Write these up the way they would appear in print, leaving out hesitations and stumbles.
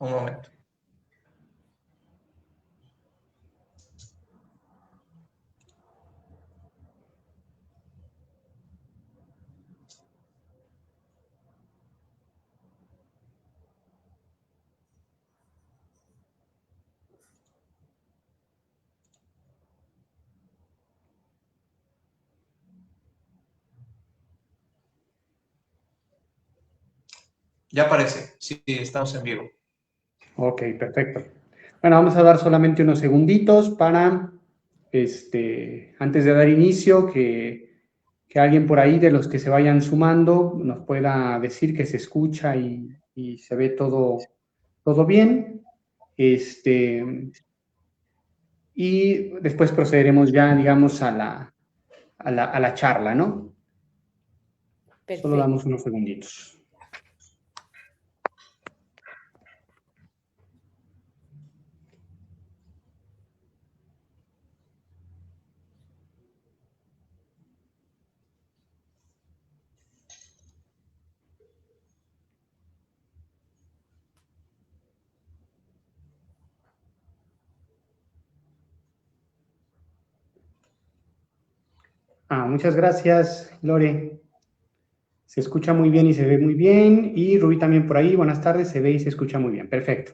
Un momento. Ya aparece. Sí, estamos en vivo. Ok, perfecto. Bueno, vamos a dar solamente unos segunditos para, antes de dar inicio, que alguien por ahí de los que se vayan sumando nos pueda decir que se escucha y se ve todo bien. Y después procederemos ya, digamos, a la charla, ¿no? Perfecto. Solo damos unos segunditos. Muchas gracias, Lore. Se escucha muy bien y se ve muy bien. Y Rubí también por ahí. Buenas tardes, se ve y se escucha muy bien. Perfecto.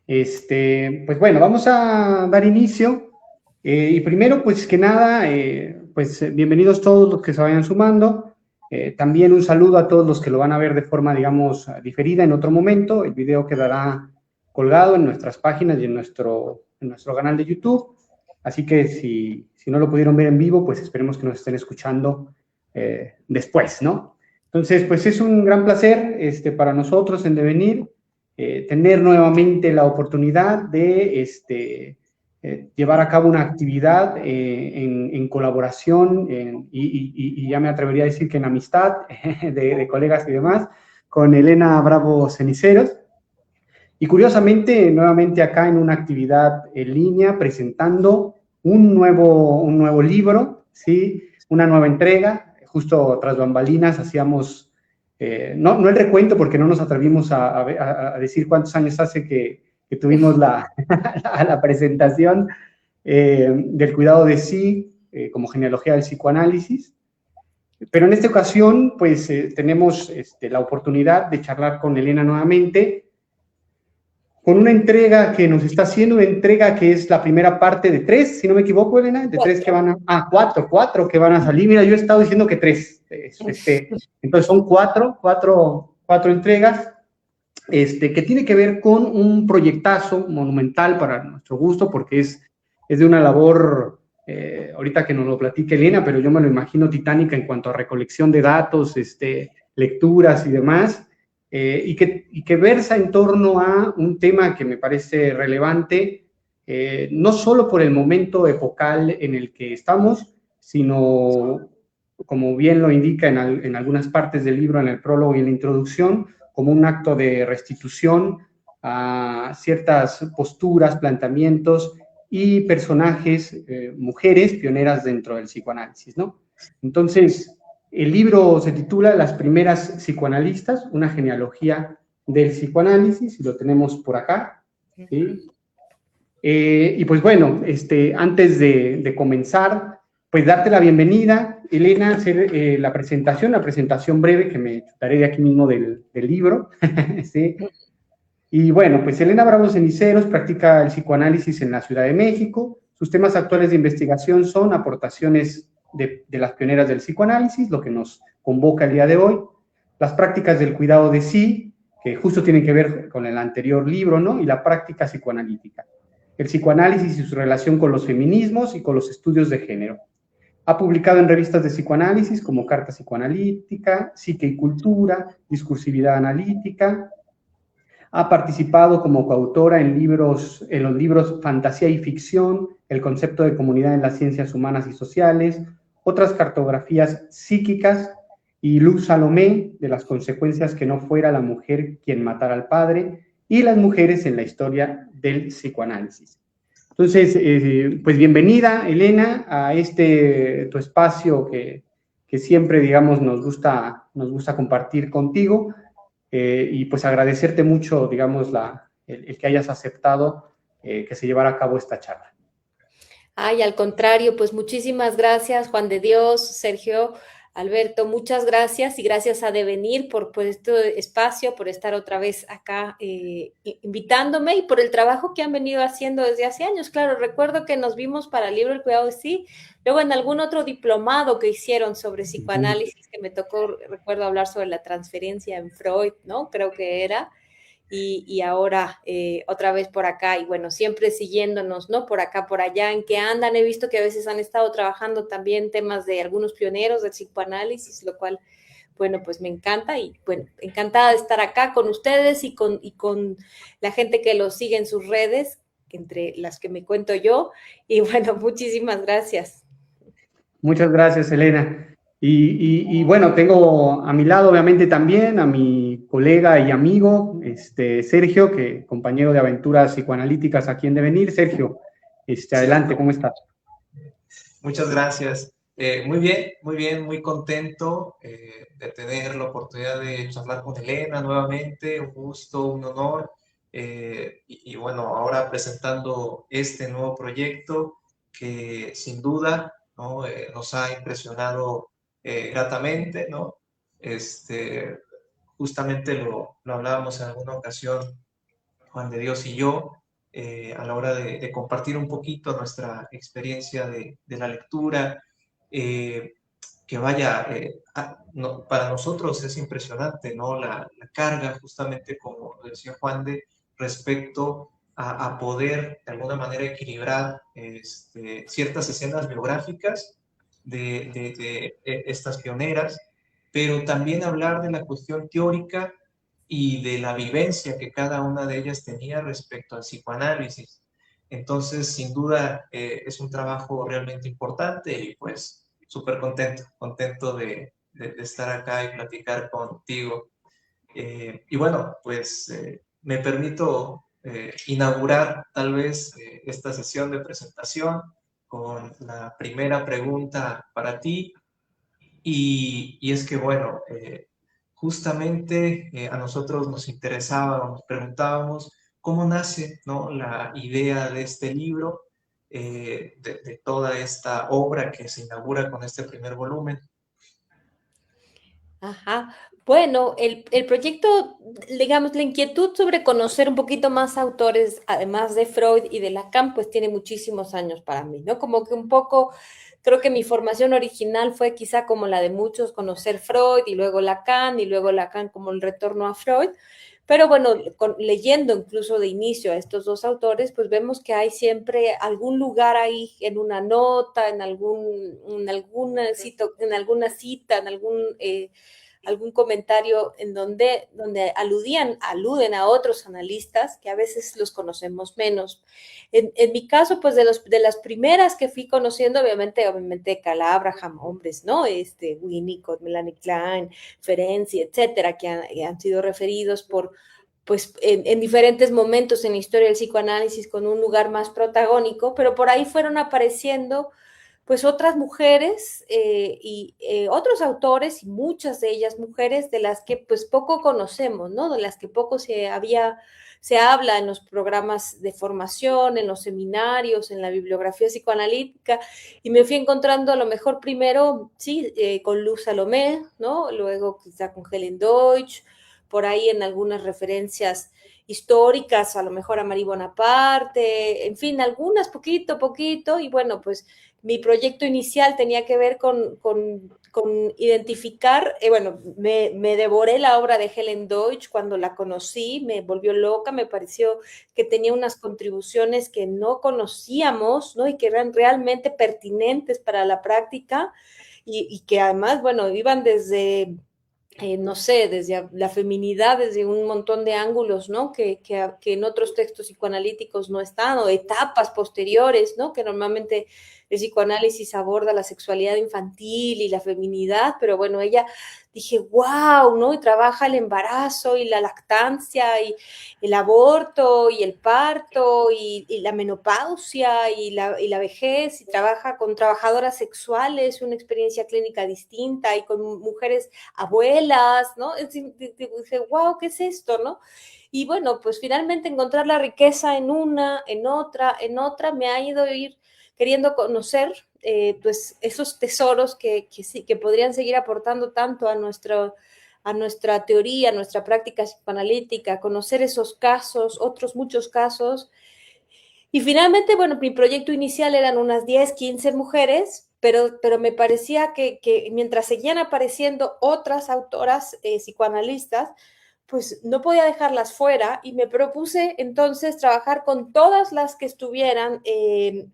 Pues bueno, vamos a dar inicio. Y primero, pues que nada, bienvenidos todos los que se vayan sumando. También un saludo a todos los que lo van a ver de forma, digamos, diferida en otro momento. El video quedará colgado en nuestras páginas y en nuestro canal de YouTube. Así que si no lo pudieron ver en vivo, pues esperemos que nos estén escuchando después, ¿no? Entonces, pues es un gran placer para nosotros en Devenir tener nuevamente la oportunidad de llevar a cabo una actividad en colaboración y ya me atrevería a decir que en amistad de colegas y demás, con Elena Bravo Ceniceros. Y curiosamente, nuevamente acá en una actividad en línea presentando un nuevo libro, ¿sí? Una nueva entrega. Justo tras bambalinas hacíamos, no el recuento porque no nos atrevimos a decir cuántos años hace que tuvimos la presentación del cuidado de sí como genealogía del psicoanálisis. Pero en esta ocasión, pues tenemos la oportunidad de charlar con Elena nuevamente, con una entrega que nos está haciendo, una entrega que es la primera parte de 3, si no me equivoco, Elena, de 3 que van a... 4 que van a salir. Mira, yo he estado diciendo que 3. Entonces son 4 entregas, que tiene que ver con un proyectazo monumental para nuestro gusto, porque es de una labor, ahorita que nos lo platique Elena, pero yo me lo imagino titánica en cuanto a recolección de datos, lecturas y demás. Y que versa en torno a un tema que me parece relevante, no solo por el momento epocal en el que estamos, sino, como bien lo indica en algunas partes del libro, en el prólogo y en la introducción, como un acto de restitución a ciertas posturas, planteamientos y personajes, mujeres pioneras dentro del psicoanálisis, ¿no? Entonces, el libro se titula Las primeras psicoanalistas, una genealogía del psicoanálisis, y lo tenemos por acá, ¿sí? Y pues bueno, antes de comenzar, pues darte la bienvenida, Elena, hacer la presentación breve que me daré de aquí mismo del libro, ¿sí? Y bueno, pues Elena Bravo Ceniceros practica el psicoanálisis en la Ciudad de México. Sus temas actuales de investigación son aportaciones de las pioneras del psicoanálisis, lo que nos convoca el día de hoy, las prácticas del cuidado de sí, que justo tienen que ver con el anterior libro, ¿no? Y la práctica psicoanalítica, el psicoanálisis y su relación con los feminismos y con los estudios de género. Ha publicado en revistas de psicoanálisis como Carta Psicoanalítica, Psique y Cultura, Discursividad Analítica. Ha participado como coautora en los libros Fantasía y Ficción, El concepto de comunidad en las ciencias humanas y sociales, otras cartografías psíquicas y Luz Salomé, de las consecuencias que no fuera la mujer quien matara al padre, y las mujeres en la historia del psicoanálisis. Entonces, pues bienvenida, Elena, a tu espacio que siempre, digamos, nos gusta compartir contigo. y pues agradecerte mucho, digamos, el que hayas aceptado que se llevara a cabo esta charla. Ay, al contrario, pues muchísimas gracias, Juan de Dios, Sergio, Alberto, muchas gracias y gracias a Devenir por este espacio, por estar otra vez acá invitándome y por el trabajo que han venido haciendo desde hace años. Claro, recuerdo que nos vimos para el libro El cuidado de sí, luego en algún otro diplomado que hicieron sobre psicoanálisis, que me tocó, recuerdo hablar sobre la transferencia en Freud, ¿no? Creo que era. Y ahora otra vez por acá y bueno, siempre siguiéndonos, ¿no? Por acá, por allá, en que andan. He visto que a veces han estado trabajando también temas de algunos pioneros del psicoanálisis, lo cual, bueno, pues me encanta y bueno, encantada de estar acá con ustedes y con la gente que los sigue en sus redes, entre las que me cuento yo. Y bueno, muchísimas gracias. Muchas gracias, Elena. Y bueno, tengo a mi lado, obviamente, también a mi colega y amigo, Sergio, que compañero de aventuras psicoanalíticas aquí en Devenir. Sergio, adelante, ¿cómo estás? Muchas gracias. Muy bien, muy contento de tener la oportunidad de charlar con Elena nuevamente, un gusto, un honor. Y bueno, ahora presentando este nuevo proyecto que sin duda, ¿no? Nos ha impresionado gratamente, ¿no? Justamente lo hablábamos en alguna ocasión, Juan de Dios y yo, a la hora de compartir un poquito nuestra experiencia de la lectura, que vaya, para nosotros es impresionante, ¿no? La carga, justamente como decía Juan de, respecto a poder de alguna manera equilibrar ciertas escenas biográficas de estas pioneras, pero también hablar de la cuestión teórica y de la vivencia que cada una de ellas tenía respecto al psicoanálisis. Entonces, sin duda, es un trabajo realmente importante y pues súper contento de estar acá y platicar contigo. Y bueno, pues me permito inaugurar tal vez esta sesión de presentación con la primera pregunta para ti. Y es que, bueno, justamente a nosotros nos interesaba, nos preguntábamos cómo nace, ¿no? La idea de este libro, de toda esta obra que se inaugura con este primer volumen. Ajá. Bueno, el proyecto, digamos, la inquietud sobre conocer un poquito más autores, además de Freud y de Lacan, pues tiene muchísimos años para mí, ¿no? Como que un poco, creo que mi formación original fue quizá como la de muchos, conocer Freud y luego Lacan como el retorno a Freud. Pero bueno, leyendo incluso de inicio a estos dos autores, pues vemos que hay siempre algún lugar ahí en una nota, en alguna cita, en algún comentario en donde aluden a otros analistas que a veces los conocemos menos. En mi caso, pues de las primeras que fui conociendo, obviamente Carla Abraham, hombres, ¿no? Winnicott, Melanie Klein, Ferenczi, etcétera, que han sido referidos pues en diferentes momentos en la historia del psicoanálisis con un lugar más protagónico, pero por ahí fueron apareciendo pues otras mujeres y otros autores y muchas de ellas mujeres de las que pues poco conocemos, ¿no? De las que poco se habla en los programas de formación, en los seminarios, en la bibliografía psicoanalítica, y me fui encontrando a lo mejor primero, sí, con Luz Salomé, ¿no? Luego quizá con Helen Deutsch, por ahí en algunas referencias históricas, a lo mejor a Marie Bonaparte, en fin, algunas poquito a poquito, y bueno, pues mi proyecto inicial tenía que ver con identificar, bueno, me devoré la obra de Helen Deutsch cuando la conocí, me volvió loca, me pareció que tenía unas contribuciones que no conocíamos, ¿no? Y que eran realmente pertinentes para la práctica y que además, bueno, iban desde no sé, desde la feminidad, desde un montón de ángulos, ¿no? Que en otros textos psicoanalíticos no están, o etapas posteriores, ¿no? Que normalmente el psicoanálisis aborda la sexualidad infantil y la feminidad, pero bueno, ella, dije, wow, ¿no? Y trabaja el embarazo y la lactancia y el aborto y el parto y la menopausia y la vejez, y trabaja con trabajadoras sexuales, una experiencia clínica distinta, y con mujeres abuelas, ¿no? Dije, wow, ¿qué es esto, no? Y bueno, pues finalmente encontrar la riqueza en una, en otra, me ha ido a ir queriendo conocer pues esos tesoros sí, que podrían seguir aportando tanto a nuestra teoría, a nuestra práctica psicoanalítica, conocer esos casos, otros muchos casos. Y finalmente, bueno, mi proyecto inicial eran unas 10, 15 mujeres, pero me parecía que mientras seguían apareciendo otras autoras psicoanalistas, pues no podía dejarlas fuera, y me propuse entonces trabajar con todas las que estuvieran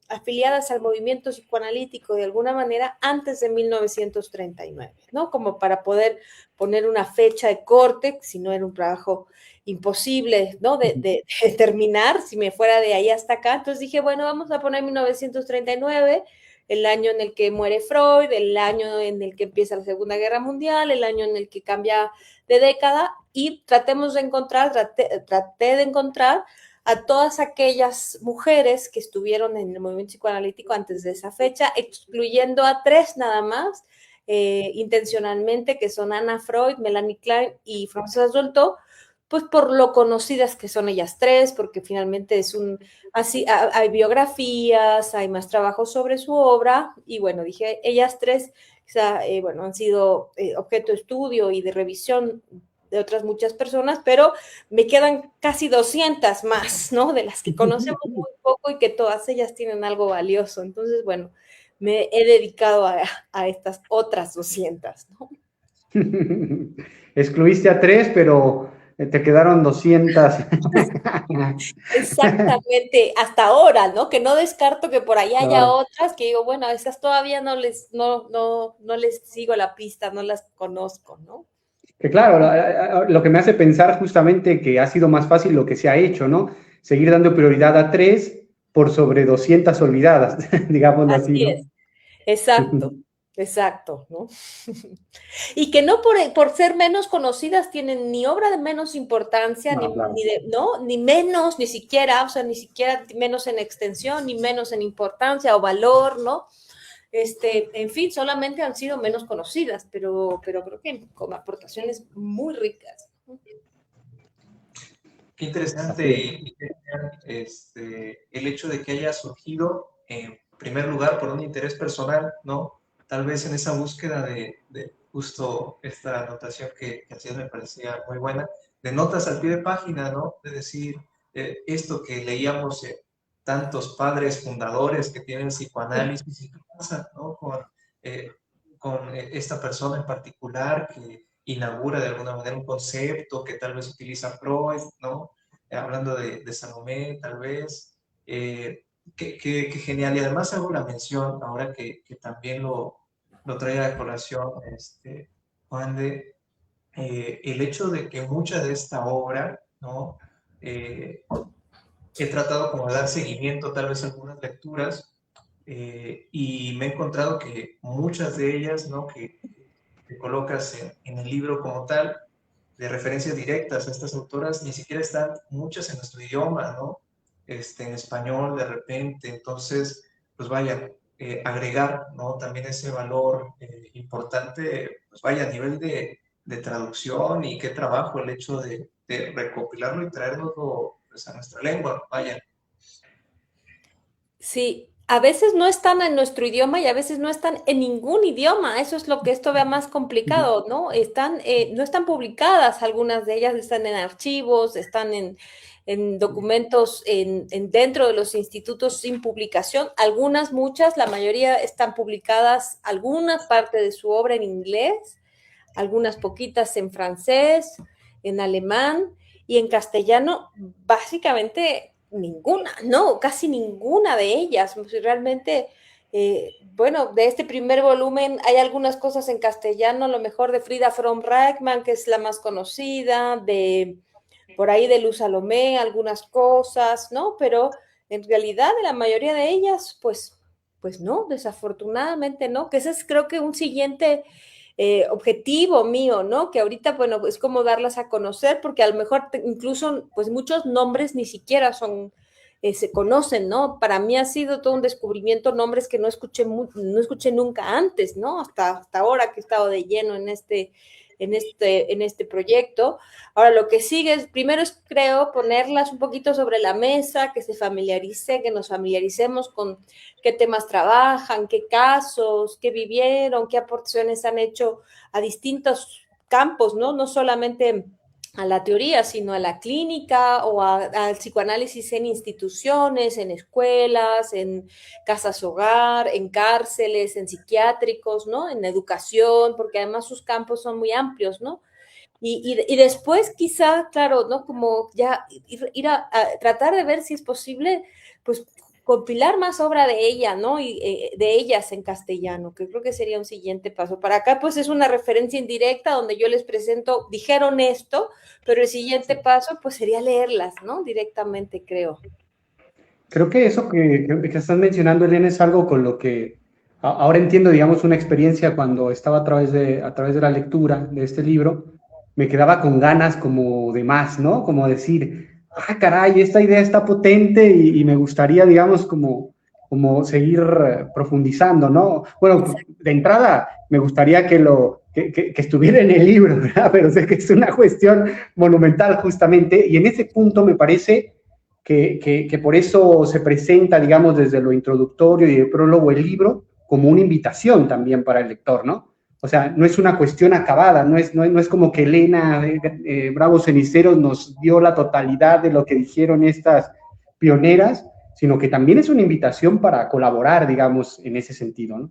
afiliadas al movimiento psicoanalítico de alguna manera antes de 1939, ¿no? Como para poder poner una fecha de corte, si no era un trabajo imposible, ¿no? De terminar, si me fuera de ahí hasta acá. Entonces dije, bueno, vamos a poner 1939, el año en el que muere Freud, el año en el que empieza la Segunda Guerra Mundial, el año en el que cambia de década, y traté de encontrar a todas aquellas mujeres que estuvieron en el movimiento psicoanalítico antes de esa fecha, excluyendo a 3 nada más, intencionalmente, que son Anna Freud, Melanie Klein y Françoise Dolto, pues por lo conocidas que son ellas 3, porque finalmente así, hay biografías, hay más trabajos sobre su obra, y bueno, dije, ellas 3, o sea, bueno, han sido objeto de estudio y de revisión de otras muchas personas, pero me quedan casi 200 más, ¿no? De las que conocemos muy poco, y que todas ellas tienen algo valioso. Entonces, bueno, me he dedicado a estas otras 200, ¿no? Excluiste a 3, pero te quedaron 200. Exactamente, hasta ahora, ¿no? Que no descarto que por ahí haya otras que digo, bueno, a esas todavía no les sigo la pista, no las conozco, ¿no? Que claro, lo que me hace pensar justamente que ha sido más fácil lo que se ha hecho, ¿no? Seguir dando prioridad a 3 por sobre 200 olvidadas, digámoslo así, Así ¿no? es, exacto, ¿no? Y que no por ser menos conocidas tienen ni obra de menos importancia, No, claro. ni menos, ni siquiera, o sea, ni siquiera menos en extensión, ni menos en importancia o valor, ¿no? En fin, solamente han sido menos conocidas, pero creo que con aportaciones muy ricas. Qué interesante y el hecho de que haya surgido, en primer lugar, por un interés personal, ¿no? Tal vez en esa búsqueda de justo esta anotación que hacías me parecía muy buena, de notas al pie de página, ¿no? De decir, esto que leíamos, tantos padres fundadores que tienen psicoanálisis, y qué pasa, ¿no? Con esta persona en particular que inaugura de alguna manera un concepto que tal vez utiliza Freud, ¿no? Hablando de Salomé, tal vez. Qué genial. Y además hago la mención, ahora que también lo trae a colación Juan, el hecho de que mucha de esta obra, ¿no? He tratado como de dar seguimiento tal vez a algunas lecturas, y me he encontrado que muchas de ellas, ¿no? Que colocas en el libro como tal, de referencias directas a estas autoras, ni siquiera están muchas en nuestro idioma, ¿no? En español de repente. Entonces, pues vaya, agregar, ¿no? También ese valor importante, pues vaya, a nivel de traducción, y qué trabajo el hecho de recopilarlo y traerlo pues, a nuestra lengua, vaya. Sí, a veces no están en nuestro idioma y a veces no están en ningún idioma. Eso es lo que esto vea más complicado, ¿no? No están publicadas, algunas de ellas están en archivos, están en documentos dentro de los institutos sin publicación. Algunas, muchas, la mayoría están publicadas, alguna parte de su obra en inglés, algunas poquitas en francés, en alemán, y en castellano, básicamente ninguna, no, casi ninguna de ellas. Realmente, bueno, de este primer volumen hay algunas cosas en castellano, a lo mejor de Frida von Reichmann, que es la más conocida, por ahí de Luz Salomé, algunas cosas, ¿no? Pero en realidad, de la mayoría de ellas, pues pues no, desafortunadamente no, que ese es creo que un siguiente objetivo mío, ¿no? Que ahorita, bueno, es como darlas a conocer, porque a lo mejor incluso, pues muchos nombres ni siquiera son, se conocen, ¿no? Para mí ha sido todo un descubrimiento, nombres que no escuché, no escuché nunca antes, ¿no? Hasta ahora que he estado de lleno en este proyecto. Ahora, lo que sigue es, primero es, creo, ponerlas un poquito sobre la mesa, que se familiarice, que nos familiaricemos con qué temas trabajan, qué casos, qué vivieron, qué aportaciones han hecho a distintos campos, ¿no? No solamente a la teoría, sino a la clínica o al psicoanálisis en instituciones, en escuelas, en casas hogar, en cárceles, en psiquiátricos, ¿no? En educación, porque además sus campos son muy amplios, ¿no? Y después quizá, claro, ¿no? Como ya ir a tratar de ver si es posible, pues compilar más obra de ella, ¿no? Y de ellas en castellano, que creo que sería un siguiente paso. Para acá, pues es una referencia indirecta donde yo les presento, dijeron esto, pero el siguiente paso, pues sería leerlas, ¿no? Directamente, creo. Creo que eso que estás mencionando, Elena, es algo con lo que ahora entiendo, digamos, una experiencia cuando estaba a través de la lectura de este libro, me quedaba con ganas como de más, ¿no? Como decir, ah, caray, esta idea está potente y me gustaría, digamos, como seguir profundizando, ¿no? Bueno, Exacto. de entrada, me gustaría que estuviera en el libro, ¿verdad? Pero sé que es una cuestión monumental justamente, y en ese punto me parece que por eso se presenta, digamos, desde lo introductorio y el prólogo el libro como una invitación también para el lector, ¿no? O sea, no es una cuestión acabada, no es como que Elena Bravo Ceniceros nos dio la totalidad de lo que dijeron estas pioneras, sino que también es una invitación para colaborar, digamos, en ese sentido, ¿no?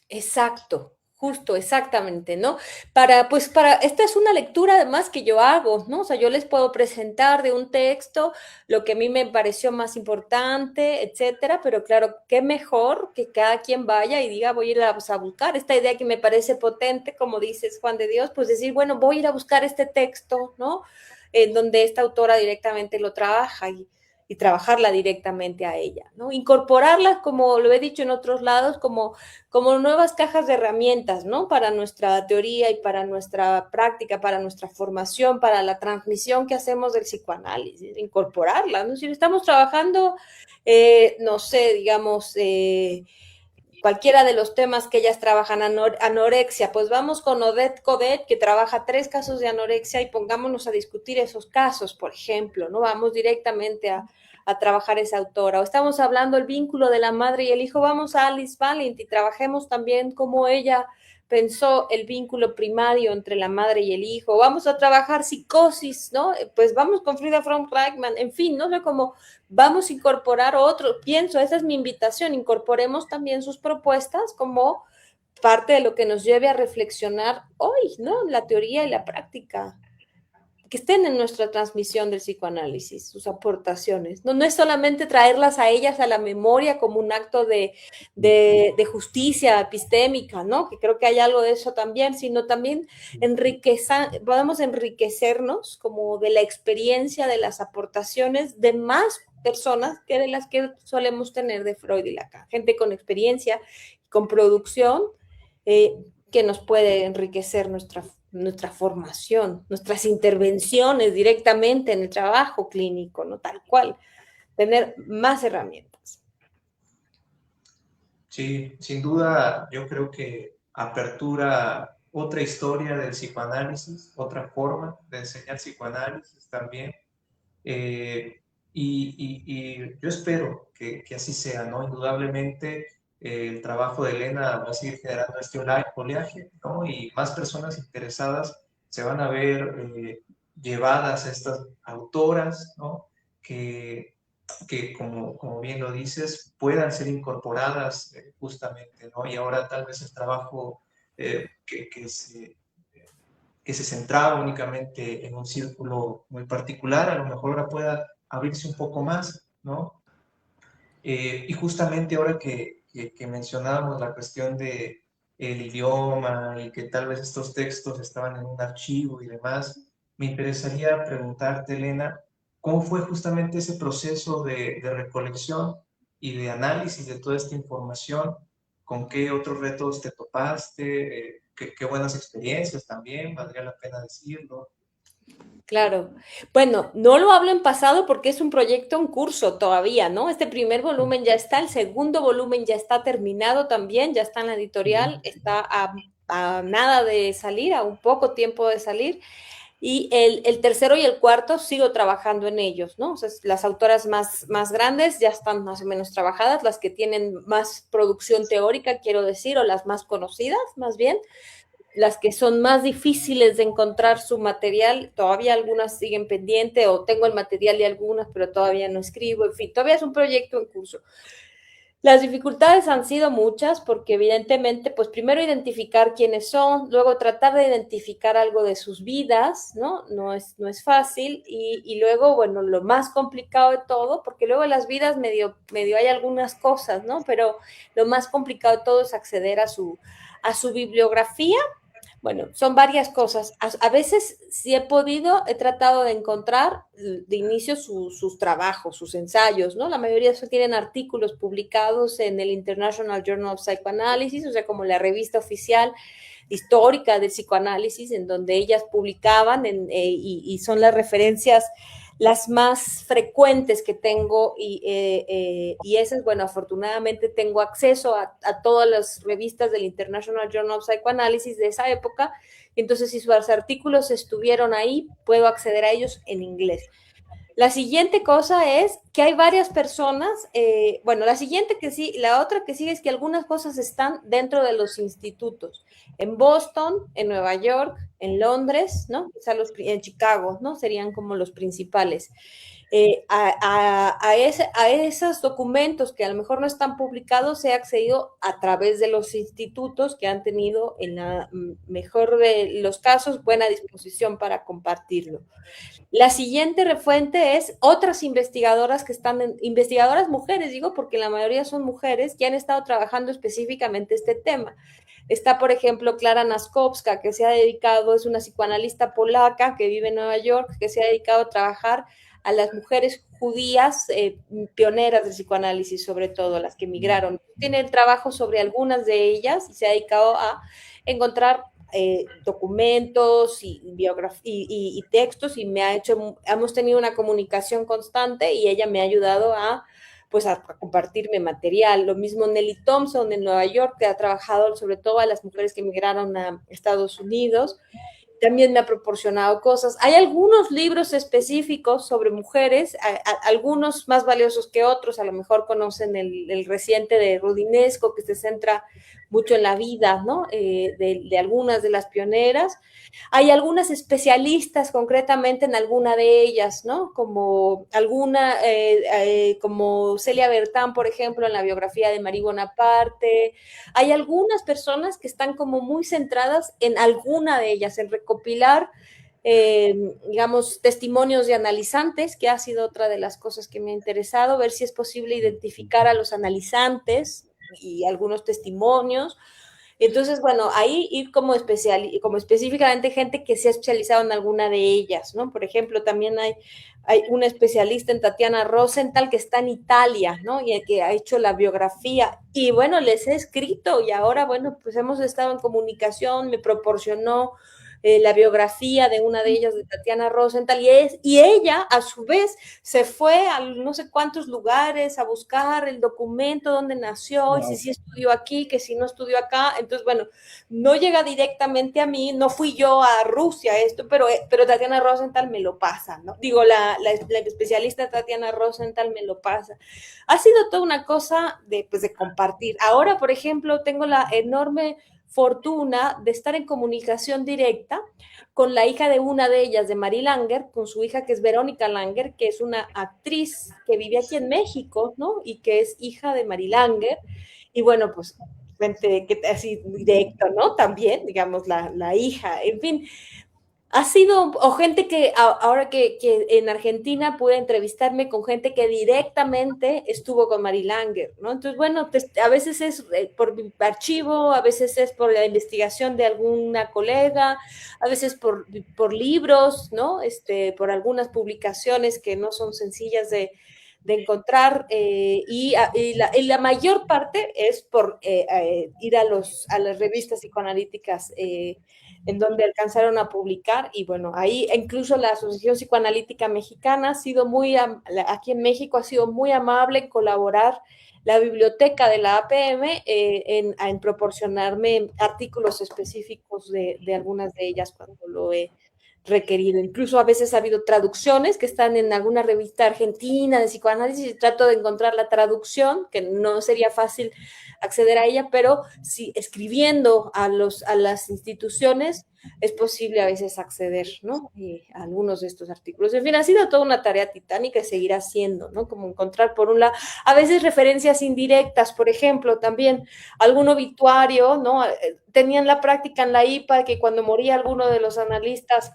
Exacto, justo, exactamente, ¿no? Esta es una lectura además que yo hago, ¿no? O sea, yo les puedo presentar de un texto lo que a mí me pareció más importante, etcétera, pero claro, qué mejor que cada quien vaya y diga, voy a ir a buscar esta idea que me parece potente, como dices, Juan de Dios, pues decir, bueno, voy a ir a buscar este texto, ¿no? En donde esta autora directamente lo trabaja y trabajarla directamente a ella, ¿no? Incorporarla, como lo he dicho en otros lados, como nuevas cajas de herramientas, ¿no? Para nuestra teoría y para nuestra práctica, para nuestra formación, para la transmisión que hacemos del psicoanálisis, incorporarla, ¿no? Si estamos trabajando, no sé, digamos, cualquiera de los temas que ellas trabajan, anorexia, pues vamos con Odette Codet, que trabaja 3 casos de anorexia, y pongámonos a discutir esos casos, por ejemplo, ¿no? Vamos directamente a trabajar esa autora. O estamos hablando del vínculo de la madre y el hijo, vamos a Alice Valent y trabajemos también cómo ella pensó el vínculo primario entre la madre y el hijo. Vamos a trabajar psicosis, ¿no? Pues vamos con Frida Fromm-Reichmann, en fin, no sé cómo vamos a incorporar otro, pienso, esa es mi invitación, incorporemos también sus propuestas como parte de lo que nos lleve a reflexionar hoy, ¿no? La teoría y la práctica, que estén en nuestra transmisión del psicoanálisis, sus aportaciones. No es solamente traerlas a ellas a la memoria como un acto de justicia epistémica, ¿no? Que creo que hay algo de eso también, sino también podemos enriquecernos como de la experiencia, de las aportaciones de más personas que de las que solemos tener de Freud y Lacan. Gente con experiencia, con producción, que nos puede enriquecer nuestra formación, nuestras intervenciones directamente en el trabajo clínico, ¿no? Tal cual, tener más herramientas. Sí, sin duda, yo creo que apertura otra historia del psicoanálisis, otra forma de enseñar psicoanálisis también. Eh, y yo espero que así sea, ¿no? Indudablemente el trabajo de Elena va a seguir generando este oleaje, ¿no? Y más personas interesadas se van a ver llevadas a estas autoras, ¿no? Que como bien lo dices, puedan ser incorporadas justamente, ¿no? Y ahora tal vez el trabajo que se centraba únicamente en un círculo muy particular, a lo mejor ahora pueda abrirse un poco más, ¿no? Y justamente ahora que mencionábamos la cuestión de el idioma y que tal vez estos textos estaban en un archivo y demás, me interesaría preguntarte, Elena, ¿cómo fue justamente ese proceso de recolección? y de análisis de toda esta información, ¿con qué otros retos te topaste? Qué buenas experiencias también, valdría la pena decirlo. Claro. Bueno, no lo hablo en pasado porque es un proyecto en curso todavía, ¿no? Este primer volumen ya está, el segundo volumen ya está terminado también, ya está en la editorial, está a nada de salir, a un poco tiempo de salir. Y el tercero y el cuarto sigo trabajando en ellos, ¿no? O sea, las autoras más grandes ya están más o menos trabajadas, las que tienen más producción teórica, quiero decir, o las más conocidas, más bien. Las que son más difíciles de encontrar su material, todavía algunas siguen pendiente o tengo el material y algunas, pero todavía no escribo, en fin, todavía es un proyecto en curso. Las dificultades han sido muchas porque evidentemente, pues primero identificar quiénes son, luego tratar de identificar algo de sus vidas, ¿no? No es fácil y luego, bueno, lo más complicado de todo, porque luego en las vidas medio hay algunas cosas, ¿no? Pero lo más complicado de todo es acceder a su bibliografía. Bueno, son varias cosas. A veces, si he podido, he tratado de encontrar de inicio sus trabajos, sus ensayos, ¿no? La mayoría tienen artículos publicados en el International Journal of Psychoanalysis, o sea, como la revista oficial histórica del psicoanálisis, en donde ellas publicaban y son las referencias las más frecuentes que tengo y esas, bueno, afortunadamente tengo acceso a todas las revistas del International Journal of Psychoanalysis de esa época, entonces si sus artículos estuvieron ahí, puedo acceder a ellos en inglés. La siguiente cosa es que hay varias personas, bueno, la siguiente que sí, la otra que sigue es que algunas cosas están dentro de los institutos, en Boston, en Nueva York, en Londres, ¿no? O sea, en Chicago, ¿no? Serían como los principales. A esos documentos que a lo mejor no están publicados, he accedido a través de los institutos que han tenido, en la mejor de los casos, buena disposición para compartirlo. La siguiente fuente es otras investigadoras que están, investigadoras mujeres, digo, porque la mayoría son mujeres que han estado trabajando específicamente este tema. Está, por ejemplo, Klara Naskowska, que se ha dedicado, es una psicoanalista polaca que vive en Nueva York, que se ha dedicado a trabajar a las mujeres judías pioneras del psicoanálisis, sobre todo las que emigraron. Tiene trabajo sobre algunas de ellas y se ha dedicado a encontrar documentos y textos y hemos tenido una comunicación constante y ella me ha ayudado pues a compartirme material. Lo mismo Nelly Thompson en Nueva York, que ha trabajado sobre todo a las mujeres que emigraron a Estados Unidos. También me ha proporcionado cosas. Hay algunos libros específicos sobre mujeres, algunos más valiosos que otros. A lo mejor conocen el reciente de Rudinesco, que se centra mucho en la vida, ¿no? De algunas de las pioneras. Hay algunas especialistas concretamente en alguna de ellas, ¿no? Como Celia Bertán, por ejemplo, en la biografía de Marie Bonaparte. Hay algunas personas que están como muy centradas en alguna de ellas, en recopilar, digamos, testimonios de analizantes, que ha sido otra de las cosas que me ha interesado, ver si es posible identificar a los analizantes y algunos testimonios. Entonces, bueno, ahí ir como específicamente gente que se ha especializado en alguna de ellas, ¿no? Por ejemplo, también hay una especialista en Tatiana Rosenthal que está en Italia, ¿no? Y que ha hecho la biografía. Y bueno, les he escrito y ahora, bueno, pues hemos estado en comunicación, me proporcionó la biografía de una de ellas, de Tatiana Rosenthal, y ella, a su vez, se fue a no sé cuántos lugares a buscar el documento donde nació, wow. Y si sí estudió aquí, que si no estudió acá. Entonces, bueno, no llega directamente a mí, no fui yo a Rusia pero Tatiana Rosenthal me lo pasa, ¿no? Digo, la especialista Tatiana Rosenthal me lo pasa. Ha sido toda una cosa de compartir. Ahora, por ejemplo, tengo la enorme fortuna de estar en comunicación directa con la hija de una de ellas, de Marie Langer, con su hija que es Verónica Langer, que es una actriz que vive aquí en México, ¿no? Y que es hija de Marie Langer. Y bueno, pues así directo, ¿no? También, digamos, la hija, en fin. Ha sido, o gente que ahora que en Argentina pude entrevistarme con gente que directamente estuvo con Marie Langer, ¿no? Entonces, bueno, a veces es por archivo, a veces es por la investigación de alguna colega, a veces por libros, ¿no? Por algunas publicaciones que no son sencillas de encontrar, y la mayor parte es por ir a las revistas psicoanalíticas en donde alcanzaron a publicar, y bueno, ahí incluso la Asociación Psicoanalítica Mexicana ha sido aquí en México ha sido muy amable en colaborar, la biblioteca de la APM en proporcionarme artículos específicos de algunas de ellas cuando lo he requerido. Incluso a veces ha habido traducciones que están en alguna revista argentina de psicoanálisis y trato de encontrar la traducción, que no sería fácil acceder a ella, pero sí, escribiendo a las instituciones es posible a veces acceder, ¿no? A algunos de estos artículos. En fin, ha sido toda una tarea titánica y seguirá siendo, ¿no? Como encontrar por un lado, a veces referencias indirectas, por ejemplo, también algún obituario, ¿no? Tenían la práctica en la IPA que cuando moría alguno de los analistas,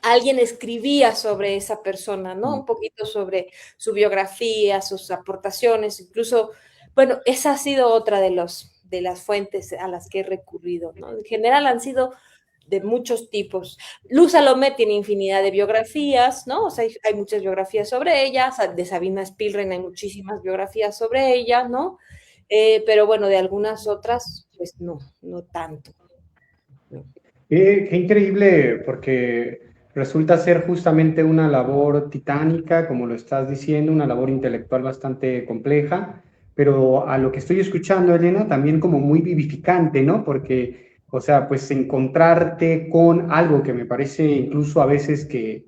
alguien escribía sobre esa persona, ¿no? Un poquito sobre su biografía, sus aportaciones, incluso, bueno, esa ha sido otra de las fuentes a las que he recurrido, ¿no? En general han sido de muchos tipos. Luz Salomé tiene infinidad de biografías, ¿no? O sea, hay muchas biografías sobre ella, de Sabina Spielrein hay muchísimas biografías sobre ella, ¿no? Pero bueno, de algunas otras, pues no tanto. Qué increíble, porque resulta ser justamente una labor titánica, como lo estás diciendo, una labor intelectual bastante compleja, pero a lo que estoy escuchando, Elena, también como muy vivificante, ¿no? Porque, o sea, pues encontrarte con algo que me parece incluso a veces que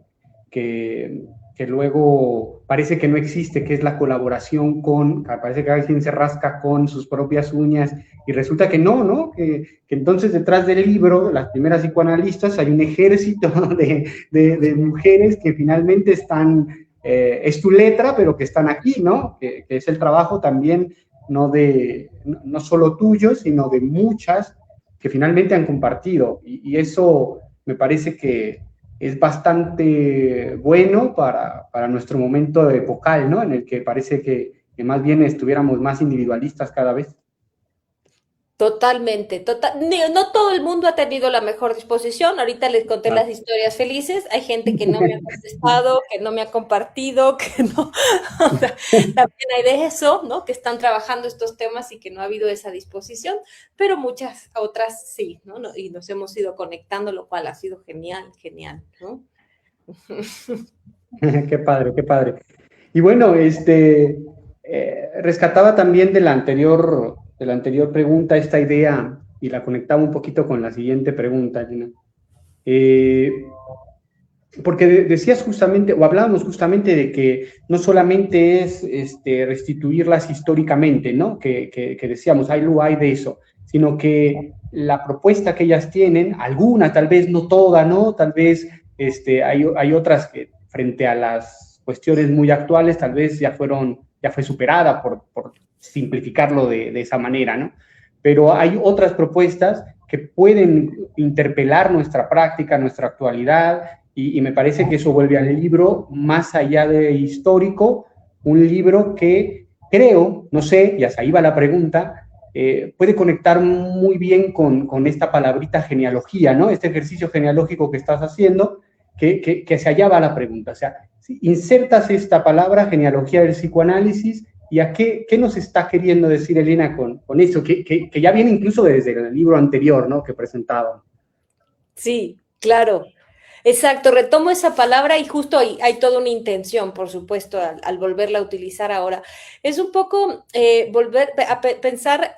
luego parece que no existe, que es la colaboración parece que alguien se rasca con sus propias uñas y resulta que no, ¿no? Que entonces detrás del libro, las primeras psicoanalistas, hay un ejército de mujeres que finalmente están, es tu letra, pero que están aquí, ¿no? Que es el trabajo también no solo tuyo, sino de muchas que finalmente han compartido. Y eso me parece que es bastante bueno para nuestro momento epocal, ¿no? En el que parece que más bien estuviéramos más individualistas cada vez. Totalmente, no todo el mundo ha tenido la mejor disposición. Ahorita les conté las historias felices. Hay gente que no me ha contestado, que no me ha compartido, que no. O sea, también hay de eso, ¿no? Que están trabajando estos temas y que no ha habido esa disposición, pero muchas otras sí, ¿no? Y nos hemos ido conectando, lo cual ha sido genial, ¿no? Qué padre, qué padre. Y bueno, rescataba también de la anterior pregunta esta idea y la conectaba un poquito con la siguiente pregunta, Gina. Porque decías justamente, o hablábamos justamente de que no solamente es restituirlas históricamente, ¿no? Que decíamos, hay de eso, sino que la propuesta que ellas tienen, alguna, tal vez no toda, ¿no? Tal vez hay otras que frente a las cuestiones muy actuales, tal vez ya fue superada por simplificarlo de esa manera, ¿no? Pero hay otras propuestas que pueden interpelar nuestra práctica, nuestra actualidad, y me parece que eso vuelve al libro, más allá de histórico, un libro que creo, no sé, y hasta ahí va la pregunta, puede conectar muy bien con esta palabrita genealogía, ¿no? Este ejercicio genealógico que estás haciendo, que hacia allá va la pregunta. O sea, si insertas esta palabra, genealogía del psicoanálisis, ¿y a qué nos está queriendo decir Elena con eso? Que ya viene incluso desde el libro anterior, ¿no? Que presentaba. Sí, claro. Exacto, retomo esa palabra y justo hay toda una intención, por supuesto, al volverla a utilizar ahora. Es un poco volver a pensar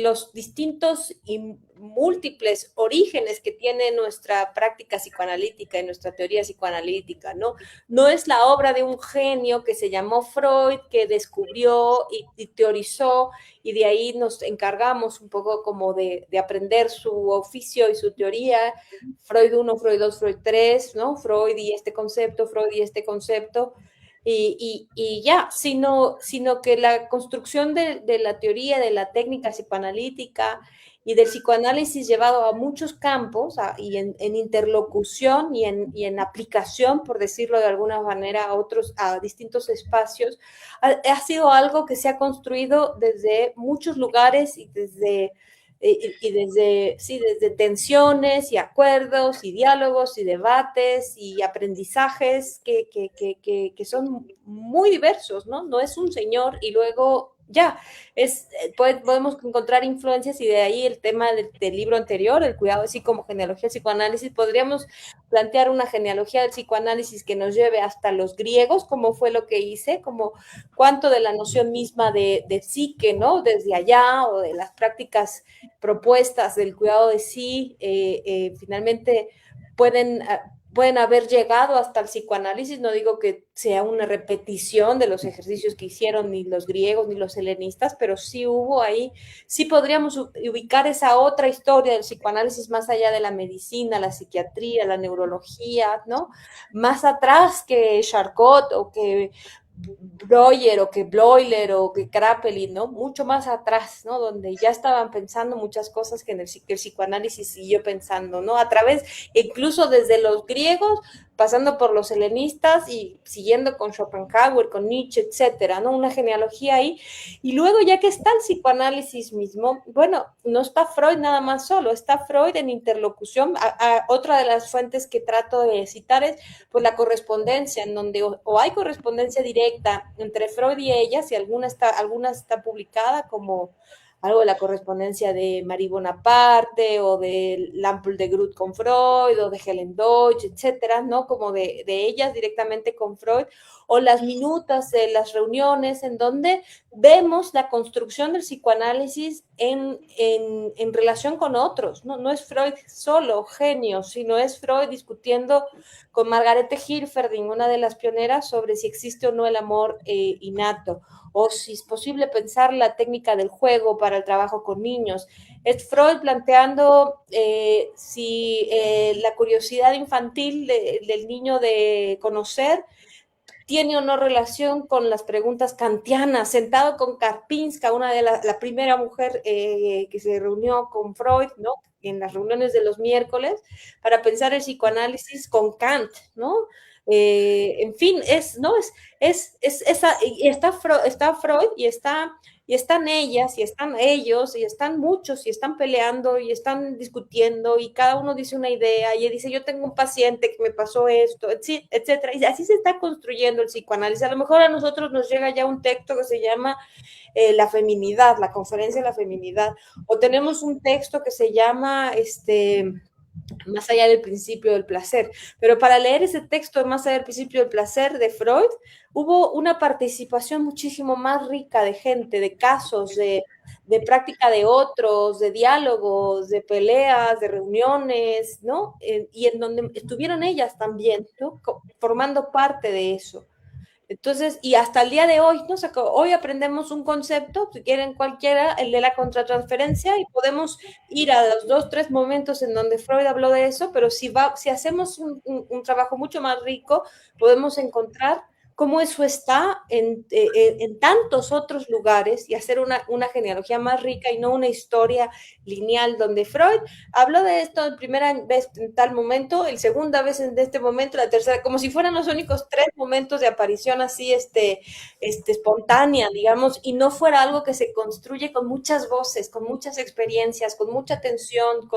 los distintos y múltiples orígenes que tiene nuestra práctica psicoanalítica y nuestra teoría psicoanalítica, ¿no? No es la obra de un genio que se llamó Freud, que descubrió y teorizó, y de ahí nos encargamos un poco como de aprender su oficio y su teoría. Freud 1, Freud 2, Freud 3, ¿no? Freud y este concepto, y ya, sino que la construcción de la teoría, de la técnica psicoanalítica y del psicoanálisis llevado a muchos campos y en interlocución y en aplicación, por decirlo de alguna manera, a distintos espacios, ha sido algo que se ha construido desde muchos lugares y desde y desde, sí, desde tensiones y acuerdos y diálogos y debates y aprendizajes que son muy diversos, ¿no? No es un señor y luego ya, podemos encontrar influencias y de ahí el tema del libro anterior, el cuidado así como genealogía del psicoanálisis, podríamos plantear una genealogía del psicoanálisis que nos lleve hasta los griegos, como fue lo que hice, como cuánto de la noción misma de psique, ¿no? Desde allá o de las prácticas propuestas del cuidado de sí, finalmente pueden pueden haber llegado hasta el psicoanálisis, no digo que sea una repetición de los ejercicios que hicieron ni los griegos ni los helenistas, pero sí hubo ahí, sí podríamos ubicar esa otra historia del psicoanálisis más allá de la medicina, la psiquiatría, la neurología, ¿no? Más atrás que Charcot o que Breuer o que Bloiler o que Kraepelin, ¿no? Mucho más atrás, ¿no? Donde ya estaban pensando muchas cosas que el psicoanálisis siguió pensando, ¿no? A través, incluso desde los griegos, pasando por los helenistas y siguiendo con Schopenhauer, con Nietzsche, etcétera, ¿no? Una genealogía ahí. Y luego, ya que está el psicoanálisis mismo, bueno, no está Freud nada más solo, está Freud en interlocución. Otra de las fuentes que trato de citar es pues la correspondencia, en donde o hay correspondencia directa entre Freud y ella, si alguna está publicada, como algo de la correspondencia de Marie Bonaparte o de Lampoul de Groot con Freud o de Helen Deutsch, etcétera, ¿no? Como de ellas directamente con Freud, o las minutas de las reuniones en donde vemos la construcción del psicoanálisis en relación con otros, ¿no? No es Freud solo, genio, sino es Freud discutiendo con Margarete Hilferding, una de las pioneras, sobre si existe o no el amor innato, o si es posible pensar la técnica del juego para el trabajo con niños. Es Freud planteando si la curiosidad infantil del niño de conocer tiene o no relación con las preguntas kantianas, sentado con Karpinska, una de la primera mujer que se reunió con Freud, ¿no? En las reuniones de los miércoles, para pensar el psicoanálisis con Kant, ¿no? En fin, ¿no? Está Freud y están ellas, y están ellos, y están muchos, y están peleando, y están discutiendo, y cada uno dice una idea, y él dice, yo tengo un paciente que me pasó esto, etcétera, y así se está construyendo el psicoanálisis. A lo mejor a nosotros nos llega ya un texto que se llama La feminidad, la conferencia de la feminidad, o tenemos un texto que se llama, más allá del principio del placer. Pero para leer ese texto de Más allá del principio del placer de Freud, hubo una participación muchísimo más rica de gente, de casos, de práctica de otros, de diálogos, de peleas, de reuniones, ¿no? Y en donde estuvieron ellas también, ¿no? Formando parte de eso. Entonces, y hasta el día de hoy, ¿no? O sea, hoy aprendemos un concepto, si quieren cualquiera, el de la contratransferencia, y podemos ir a los 2, 3 momentos en donde Freud habló de eso, pero si hacemos un trabajo mucho más rico, podemos encontrar cómo eso está en tantos otros lugares y hacer una genealogía más rica y no una historia lineal donde Freud habló de esto la primera vez en tal momento, el segunda vez en este momento, la tercera, como si fueran los únicos 3 momentos de aparición así espontánea, digamos, y no fuera algo que se construye con muchas voces, con muchas experiencias, con mucha atención,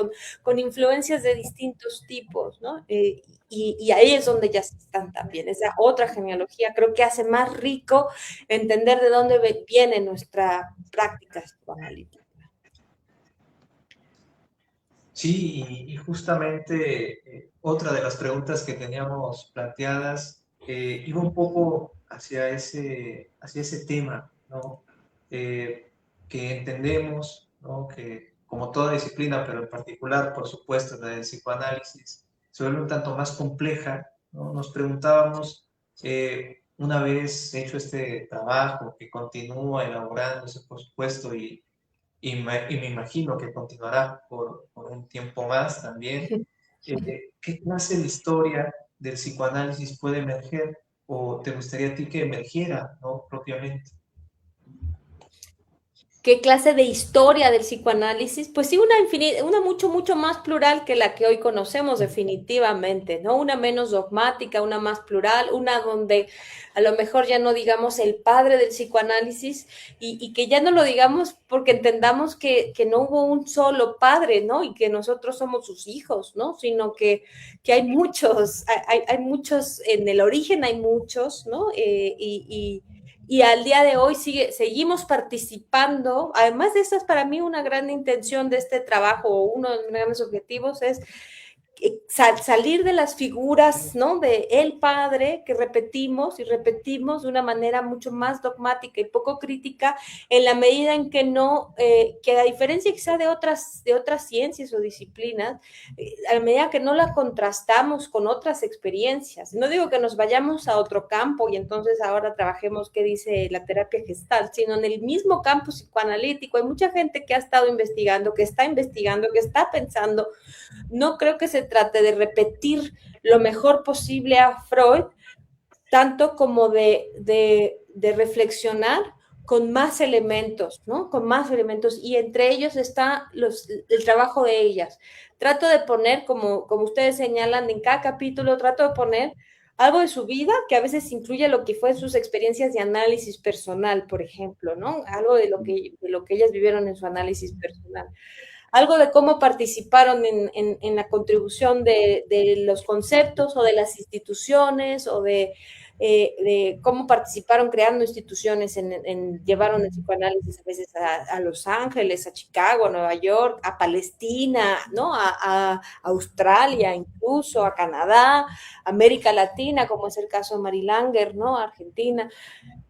con influencias de distintos tipos, ¿no? Y ahí es donde ya están también, esa otra genealogía creo que hace más rico entender de dónde viene nuestra práctica psicoanalítica. Sí, y justamente otra de las preguntas que teníamos planteadas iba un poco hacia ese tema, ¿no? Que entendemos, ¿no? Que como toda disciplina, pero en particular, por supuesto, la del psicoanálisis, se vuelve un tanto más compleja, ¿no? Nos preguntábamos, una vez hecho este trabajo, que continúa elaborándose, por supuesto, y me imagino que continuará por un tiempo más también. ¿Qué clase de historia del psicoanálisis puede emerger o te gustaría a ti que emergiera, ¿no? Propiamente? qué clase de historia del psicoanálisis, pues sí, una mucho más plural que la que hoy conocemos definitivamente, ¿no? Una menos dogmática, una más plural, una donde a lo mejor ya no digamos el padre del psicoanálisis y que ya no lo digamos porque entendamos que no hubo un solo padre, ¿no? Y que nosotros somos sus hijos, ¿no? Sino que hay muchos, hay muchos, en el origen hay muchos, ¿no? Y al día de hoy seguimos participando. Además de esta, es para mí una gran intención de este trabajo, o uno de los grandes objetivos es salir de las figuras, ¿no? De el padre que repetimos y repetimos de una manera mucho más dogmática y poco crítica, en la medida en que no, que a diferencia quizá de otras ciencias o disciplinas, a la medida que no la contrastamos con otras experiencias. No digo que nos vayamos a otro campo y entonces ahora trabajemos qué dice la terapia gestal, sino en el mismo campo psicoanalítico. Hay mucha gente que ha estado investigando, que está pensando. No creo que se trate de repetir lo mejor posible a Freud, tanto como de reflexionar con más elementos, ¿no? Con más elementos, y entre ellos está el trabajo de ellas. Trato de poner, como ustedes señalan, en cada capítulo trato de poner algo de su vida, que a veces incluye lo que fue sus experiencias de análisis personal, por ejemplo, ¿no? Algo de lo que ellas vivieron en su análisis personal. Algo de cómo participaron en la contribución de los conceptos o de las instituciones o de cómo participaron creando instituciones, llevaron el psicoanálisis a veces a Los Ángeles, a Chicago, a Nueva York, a Palestina, ¿no? A Australia, incluso a Canadá, América Latina, como es el caso de Mary Langer, ¿no? Argentina.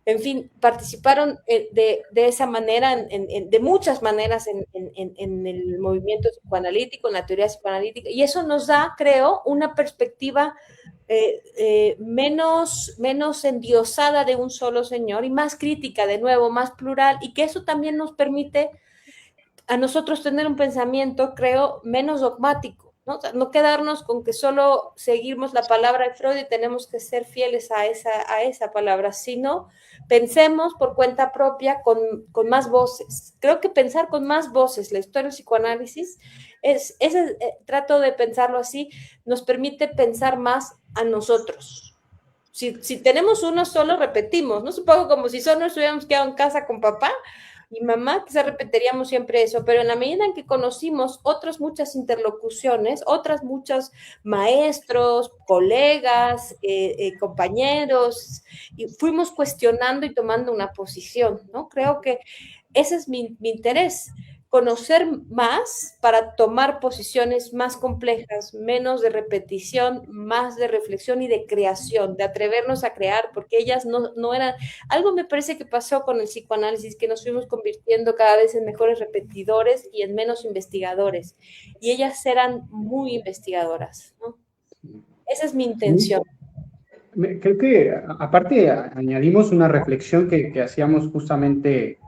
En fin, participaron de esa manera, de muchas maneras en el movimiento psicoanalítico, en la teoría psicoanalítica, y eso nos da, creo, una perspectiva menos endiosada de un solo señor y más crítica, de nuevo, más plural, y que eso también nos permite a nosotros tener un pensamiento, creo, menos dogmático, ¿no? O sea, no quedarnos con que solo seguimos la palabra de Freud y tenemos que ser fieles a esa palabra, sino pensemos por cuenta propia con más voces. Creo que pensar con más voces la historia del psicoanálisis, trato de pensarlo así, nos permite pensar más a nosotros. Si tenemos uno solo, repetimos, ¿no? Supongo como si solo nos hubiéramos quedado en casa con papá y mamá, quizás repetiríamos siempre eso, pero en la medida en que conocimos otras muchas interlocuciones, otras muchos maestros, colegas, compañeros, y fuimos cuestionando y tomando una posición, ¿no? Creo que ese es mi interés, conocer más para tomar posiciones más complejas, menos de repetición, más de reflexión y de creación, de atrevernos a crear, porque ellas no eran... Algo me parece que pasó con el psicoanálisis, que nos fuimos convirtiendo cada vez en mejores repetidores y en menos investigadores, y ellas eran muy investigadoras, ¿no? Esa es mi intención. Creo que aparte añadimos una reflexión que hacíamos justamente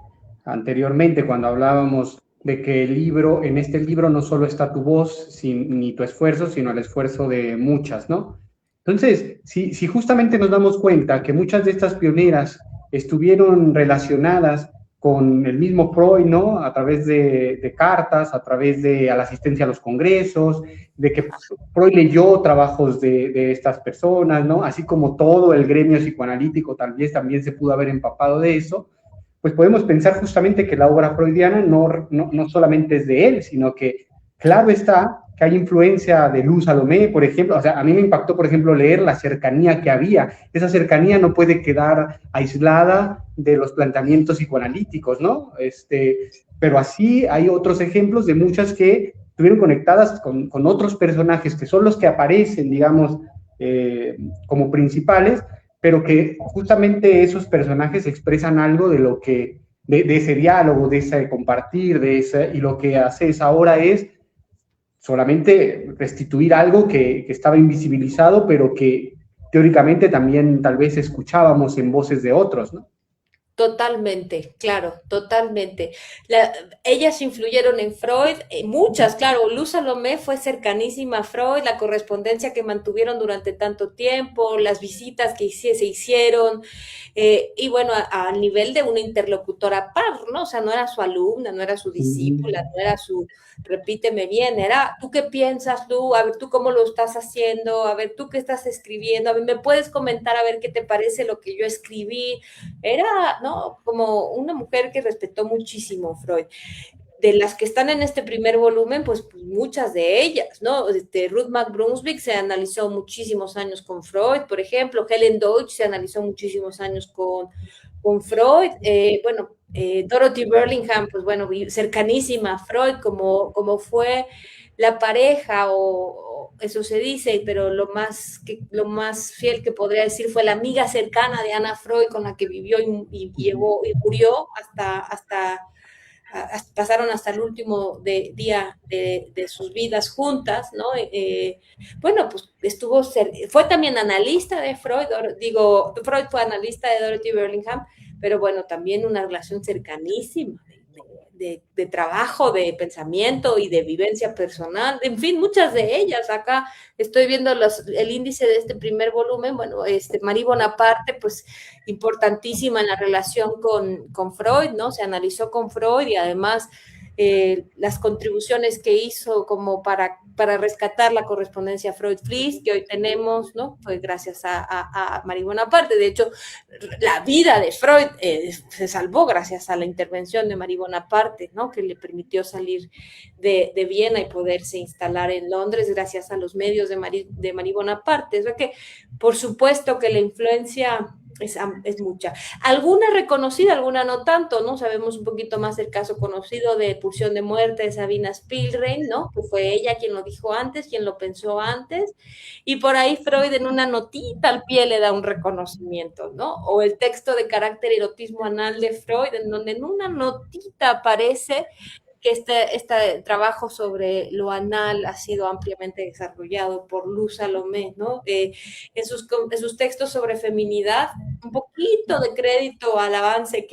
anteriormente cuando hablábamos de que en este libro no solo está tu voz ni tu esfuerzo, sino el esfuerzo de muchas, ¿no? Entonces, si justamente nos damos cuenta que muchas de estas pioneras estuvieron relacionadas con el mismo Freud, ¿no? A través de cartas, a través de la asistencia a los congresos, de que Freud leyó trabajos de estas personas, ¿no? Así como todo el gremio psicoanalítico también se pudo haber empapado de eso, pues podemos pensar justamente que la obra freudiana no solamente es de él, sino que, claro está, que hay influencia de Luz Salomé, por ejemplo. O sea, a mí me impactó, por ejemplo, leer la cercanía que había. Esa cercanía no puede quedar aislada de los planteamientos psicoanalíticos, ¿no? Pero así hay otros ejemplos de muchas que estuvieron conectadas con otros personajes que son los que aparecen, digamos, como principales, pero que justamente esos personajes expresan algo de lo que, de ese diálogo, de ese compartir, y lo que haces ahora es solamente restituir algo que estaba invisibilizado, pero que teóricamente también tal vez escuchábamos en voces de otros, ¿no? Totalmente, claro, totalmente. Ellas influyeron en Freud, muchas, claro. Luz Salomé fue cercanísima a Freud, la correspondencia que mantuvieron durante tanto tiempo, las visitas que se hicieron, y bueno, al nivel de una interlocutora par, ¿no? O sea, no era su alumna, no era su discípula, no era su, repíteme bien, era, ¿tú qué piensas, Lu? A ver, ¿tú cómo lo estás haciendo? A ver, ¿tú qué estás escribiendo? A ver, ¿me puedes comentar a ver qué te parece lo que yo escribí? Era, ¿no? Como una mujer que respetó muchísimo Freud. De las que están en este primer volumen, pues muchas de ellas, ¿no? Ruth McBrunswick se analizó muchísimos años con Freud, por ejemplo. Helen Deutsch se analizó muchísimos años con Freud. Bueno, Dorothy Burlingham, pues bueno, cercanísima a Freud, como fue la pareja, o eso se dice, pero lo más fiel que podría decir fue la amiga cercana de Anna Freud, con la que vivió y murió hasta pasaron hasta el último día de sus vidas juntas, ¿no? Bueno, pues fue también analista de Freud, digo, Freud fue analista de Dorothy Burlingham, pero bueno, también una relación cercanísima de trabajo, de pensamiento y de vivencia personal, en fin, muchas de ellas. Acá estoy viendo el índice de este primer volumen. Bueno, Marie Bonaparte, pues importantísima en la relación con Freud, ¿no? Se analizó con Freud, y además las contribuciones que hizo como para rescatar la correspondencia Freud-Fliess que hoy tenemos, ¿no? Fue gracias a Marie Bonaparte. De hecho, la vida de Freud se salvó gracias a la intervención de Marie Bonaparte, ¿no? Que le permitió salir de Viena y poderse instalar en Londres gracias a los medios de Marie Bonaparte. O sea que, por supuesto que la influencia es mucha. Alguna reconocida, alguna no tanto, ¿no? Sabemos un poquito más del caso conocido de Pulsión de Muerte de Sabina Spielrein, ¿no? Que fue ella quien lo dijo antes, quien lo pensó antes, y por ahí Freud en una notita al pie le da un reconocimiento, ¿no? O el texto de Carácter y erotismo anal de Freud, en donde en una notita aparece que este trabajo sobre lo anal ha sido ampliamente desarrollado por Luz Salomé, ¿no? En sus textos sobre feminidad, un poquito de crédito al avance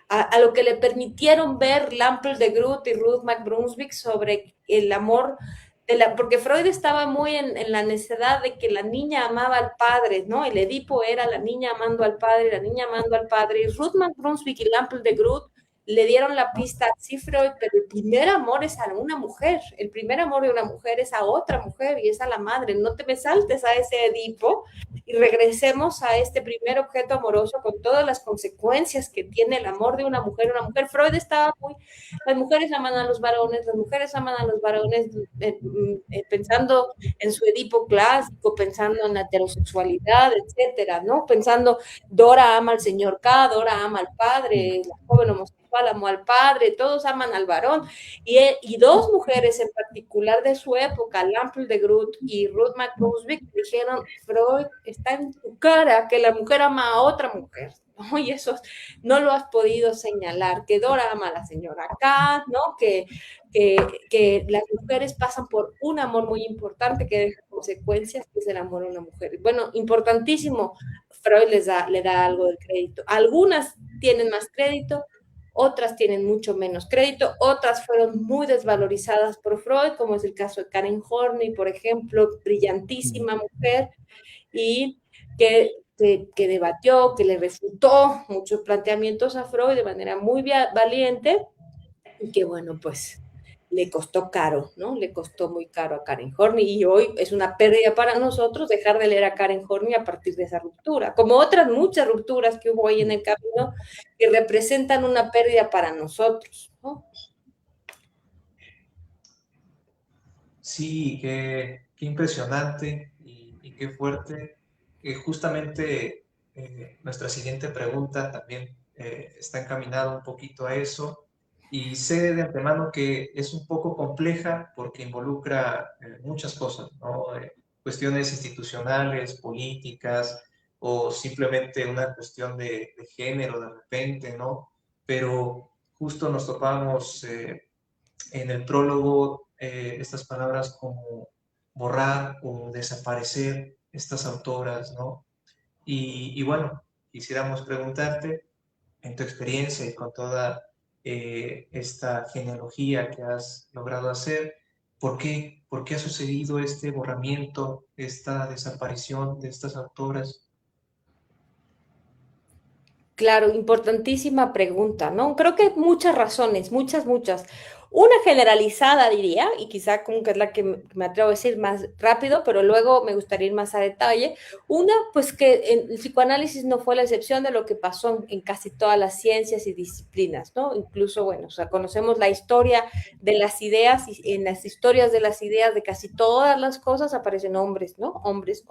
a lo que le permitieron ver Lampel de Groot y Ruth McBrunswick sobre el amor porque Freud estaba muy en la necedad de que la niña amaba al padre, ¿no? El Edipo era la niña amando al padre, la niña amando al padre. Y Ruth McBrunswick y Lampel de Groot le dieron la pista a Freud, pero el primer amor es a una mujer, el primer amor de una mujer es a otra mujer y es a la madre. No te me saltes a ese Edipo y regresemos a este primer objeto amoroso con todas las consecuencias que tiene el amor de una mujer. Freud estaba las mujeres aman a los varones, pensando en su Edipo clásico, pensando en la heterosexualidad, etcétera, ¿no? Pensando, Dora ama al señor K, Dora ama al padre, la joven homosexual amó al padre, todos aman al varón, y dos mujeres en particular de su época, Lampel de Groot y Ruth McBrunswick, dijeron, Freud, está en tu cara que la mujer ama a otra mujer, ¿no? Y eso no lo has podido señalar, que Dora ama a la señora K, ¿no? Que las mujeres pasan por un amor muy importante que deja consecuencias, que es el amor a una mujer. Bueno, importantísimo, Freud le da algo de crédito. Algunas tienen más crédito, otras tienen mucho menos crédito, otras fueron muy desvalorizadas por Freud, como es el caso de Karen Horney, por ejemplo, brillantísima mujer, y que debatió, que le refutó muchos planteamientos a Freud de manera muy valiente, y que bueno, pues le costó caro, ¿no? Le costó muy caro a Karen Horney, y hoy es una pérdida para nosotros dejar de leer a Karen Horney a partir de esa ruptura, como otras muchas rupturas que hubo ahí en el camino que representan una pérdida para nosotros, ¿no? Sí, qué impresionante y qué fuerte. Justamente nuestra siguiente pregunta también está encaminada un poquito a eso, y sé de antemano que es un poco compleja porque involucra muchas cosas, ¿no? Cuestiones institucionales, políticas, o simplemente una cuestión de género de repente, ¿no? Pero justo nos topamos en el prólogo estas palabras como borrar o desaparecer estas autoras, ¿no? Y bueno, quisiéramos preguntarte en tu experiencia y con toda esta genealogía que has logrado hacer, ¿por qué? ¿Por qué ha sucedido este borramiento, esta desaparición de estas autoras? Claro, importantísima pregunta, ¿no? Creo que hay muchas razones, muchas. Una generalizada diría, y quizá como que es la que me atrevo a decir más rápido, pero luego me gustaría ir más a detalle. Una, pues que el psicoanálisis no fue la excepción de lo que pasó en casi todas las ciencias y disciplinas, ¿no? Incluso, bueno, o sea, conocemos la historia de las ideas y en las historias de las ideas de casi todas las cosas aparecen hombres, ¿no? Hombres,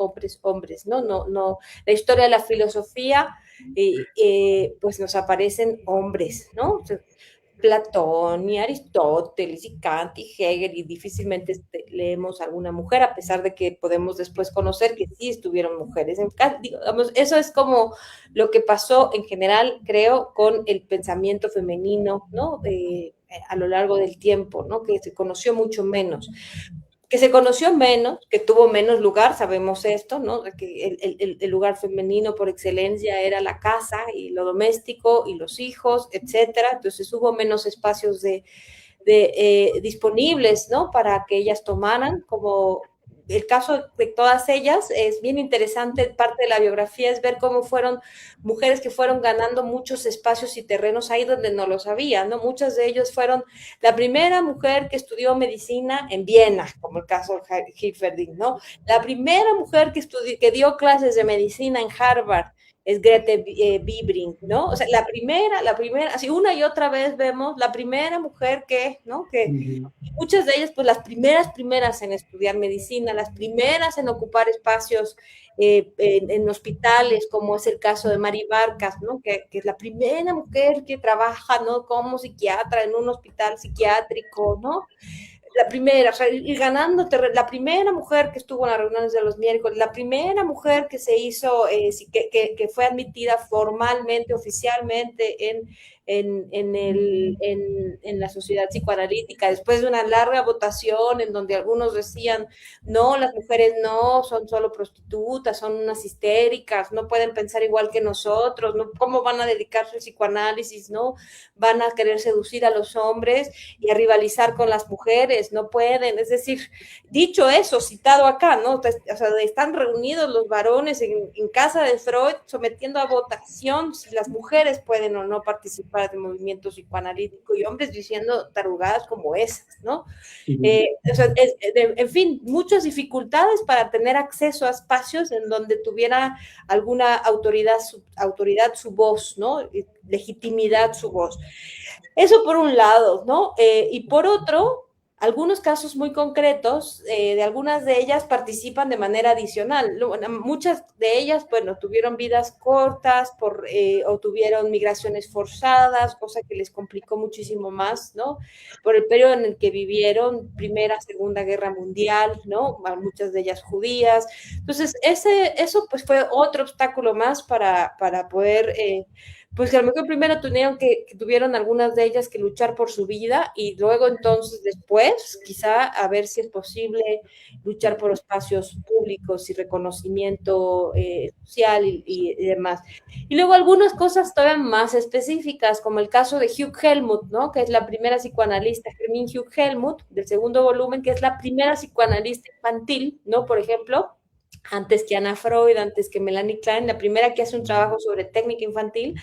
¿no? No, la historia de la filosofía pues nos aparecen hombres, ¿no? O sea, Platón y Aristóteles y Kant y Hegel y difícilmente leemos alguna mujer, a pesar de que podemos después conocer que sí estuvieron mujeres. Digamos, eso es como lo que pasó en general, creo, con el pensamiento femenino, ¿no? A lo largo del tiempo, ¿no? Que se conoció mucho menos, que se conoció menos, que tuvo menos lugar, sabemos esto, ¿no? Que el lugar femenino por excelencia era la casa y lo doméstico y los hijos, etcétera. Entonces hubo menos espacios disponibles, ¿no? Para que ellas tomaran, como el caso de todas ellas es bien interesante. Parte de la biografía es ver cómo fueron mujeres que fueron ganando muchos espacios y terrenos ahí donde no los había, ¿no? Muchas de ellas fueron la primera mujer que estudió medicina en Viena, como el caso de Hilferding, ¿no? La primera mujer que dio clases de medicina en Harvard es Grete Bibring, ¿no? O sea, la primera, así una y otra vez vemos la primera mujer que, ¿no? Que muchas de ellas, pues las primeras en estudiar medicina, las primeras en ocupar espacios en hospitales, como es el caso de Mari Barcas, ¿no? Que es la primera mujer que trabaja, ¿no? Como psiquiatra en un hospital psiquiátrico, ¿no? La primera, o sea, ir ganando la primera mujer que estuvo en las reuniones de los miércoles, la primera mujer que se hizo, que fue admitida formalmente, oficialmente en la sociedad psicoanalítica, después de una larga votación en donde algunos decían, no, las mujeres no, son solo prostitutas, son unas histéricas, no pueden pensar igual que nosotros, ¿no? ¿Cómo van a dedicarse al psicoanálisis, no? Van a querer seducir a los hombres y a rivalizar con las mujeres, no pueden, es decir, dicho eso, citado acá, ¿no? O sea, están reunidos los varones en casa de Freud sometiendo a votación si las mujeres pueden o no participar del movimiento psicoanalítico y hombres diciendo tarugadas como esas, ¿no? O sea, en fin, muchas dificultades para tener acceso a espacios en donde tuviera alguna autoridad su voz, ¿no? Legitimidad su voz. Eso por un lado, ¿no? Y por otro, algunos casos muy concretos, de algunas de ellas participan de manera adicional. Muchas de ellas, bueno, tuvieron vidas cortas o tuvieron migraciones forzadas, cosa que les complicó muchísimo más, ¿no? Por el periodo en el que vivieron, Primera, Segunda Guerra Mundial, ¿no? Muchas de ellas judías. Entonces, eso pues fue otro obstáculo más para poder pues que a lo mejor primero tuvieron algunas de ellas que luchar por su vida y luego entonces después quizá a ver si es posible luchar por espacios públicos y reconocimiento social y demás. Y luego algunas cosas todavía más específicas, como el caso de Hugh Helmut, ¿no? Que es la primera psicoanalista, Hermine Hugh Helmut, del segundo volumen, que es la primera psicoanalista infantil, ¿no? Por ejemplo, antes que Anna Freud, antes que Melanie Klein, la primera que hace un trabajo sobre técnica infantil,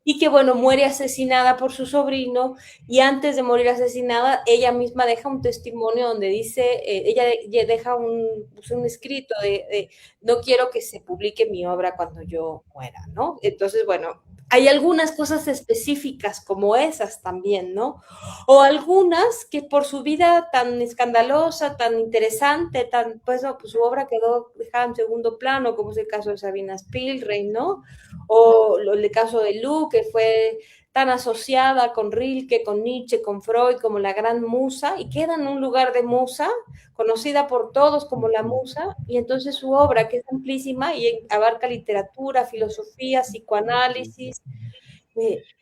y que, bueno, muere asesinada por su sobrino, y antes de morir asesinada, ella misma deja un testimonio donde dice, ella deja un escrito de no quiero que se publique mi obra cuando yo muera, ¿no? Entonces, bueno, hay algunas cosas específicas como esas también, ¿no? O algunas que por su vida tan escandalosa, tan interesante, pues su obra quedó dejada en segundo plano, como es el caso de Sabina Spielrein, ¿no? O el caso de Lu, que fue tan asociada con Rilke, con Nietzsche, con Freud, como la gran musa, y queda en un lugar de musa, conocida por todos como la musa, y entonces su obra, que es amplísima y abarca literatura, filosofía, psicoanálisis,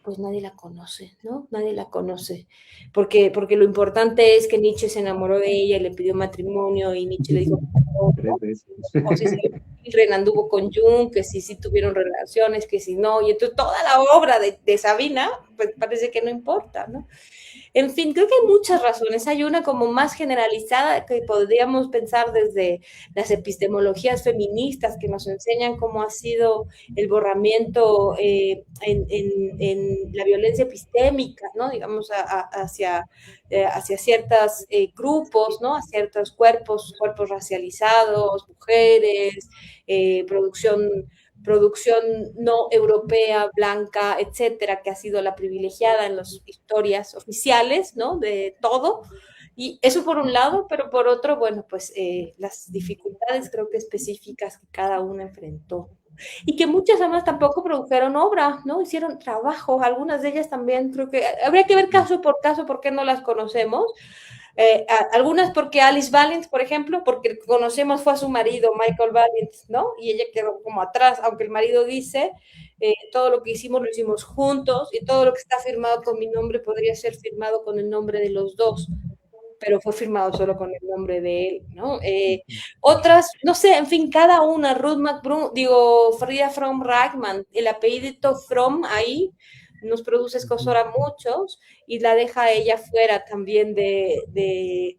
pues nadie la conoce, ¿no? Nadie la conoce, porque lo importante es que Nietzsche se enamoró de ella y le pidió matrimonio, y Nietzsche le dijo, 3 veces. O si Ren anduvo con Jung, que si sí tuvieron relaciones, que si no, y entonces toda la obra de Sabina, pues parece que no importa, ¿no? En fin, creo que hay muchas razones. Hay una como más generalizada que podríamos pensar desde las epistemologías feministas que nos enseñan cómo ha sido el borramiento en la violencia epistémica, ¿no? Digamos, hacia ciertos grupos, ¿no? A ciertos cuerpos racializados, mujeres, producción no europea, blanca, etcétera, que ha sido la privilegiada en las historias oficiales, ¿no? De todo. Y eso por un lado, pero por otro, bueno, pues las dificultades creo que específicas que cada uno enfrentó. Y que muchas además tampoco produjeron obra, ¿no? Hicieron trabajo, algunas de ellas también, creo que habría que ver caso por qué no las conocemos. Algunas porque Alice Valent, por ejemplo, porque conocemos fue a su marido, Michael Valent, ¿no? Y ella quedó como atrás, aunque el marido dice, todo lo que hicimos lo hicimos juntos y todo lo que está firmado con mi nombre podría ser firmado con el nombre de los dos, pero fue firmado solo con el nombre de él, ¿no? Otras, no sé, en fin, cada una, Ruth McBroom, Frida Fromm Reichmann, el apellido Fromm ahí nos produce escozor a muchos y la deja ella fuera también del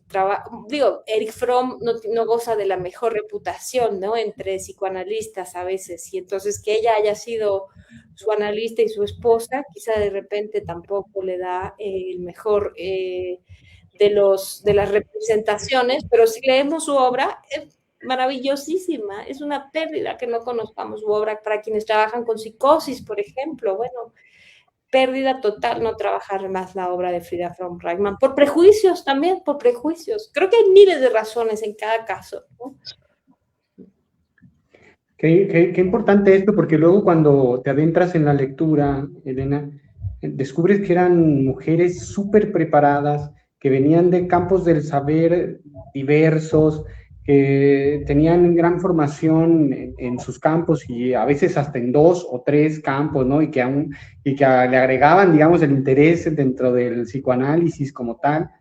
trabajo. Digo, Eric Fromm no goza de la mejor reputación, ¿no? Entre psicoanalistas a veces, y entonces que ella haya sido su analista y su esposa, quizá de repente tampoco le da el mejor de las representaciones, pero si leemos su obra, es maravillosísima, es una pérdida que no conozcamos su obra para quienes trabajan con psicosis, por ejemplo, bueno, pérdida total no trabajar más la obra de Frida Fromm Reichmann, por prejuicios también, por prejuicios. Creo que hay miles de razones en cada caso, ¿no? Qué importante esto, porque luego cuando te adentras en la lectura, Elena, descubres que eran mujeres súper preparadas, que venían de campos del saber diversos, que tenían gran formación en sus campos y a veces hasta en 2 o 3 campos, ¿no? Y que le agregaban, digamos, el interés dentro del psicoanálisis como tal.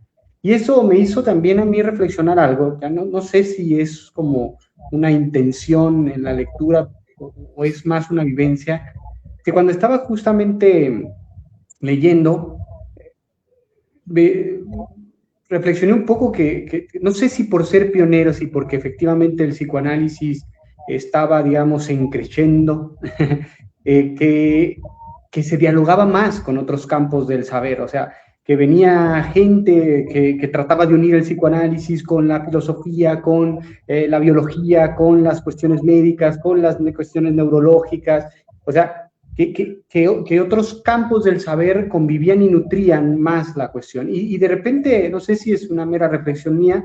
Y eso me hizo también a mí reflexionar algo, ya no sé si es como una intención en la lectura o es más una vivencia, que cuando estaba justamente leyendo, reflexioné un poco que no sé si por ser pioneros y porque efectivamente el psicoanálisis estaba, digamos, en crescendo, que se dialogaba más con otros campos del saber, o sea, que venía gente que trataba de unir el psicoanálisis con la filosofía, con la biología, con las cuestiones médicas, con las cuestiones neurológicas, o sea, que otros campos del saber convivían y nutrían más la cuestión. Y de repente, no sé si es una mera reflexión mía,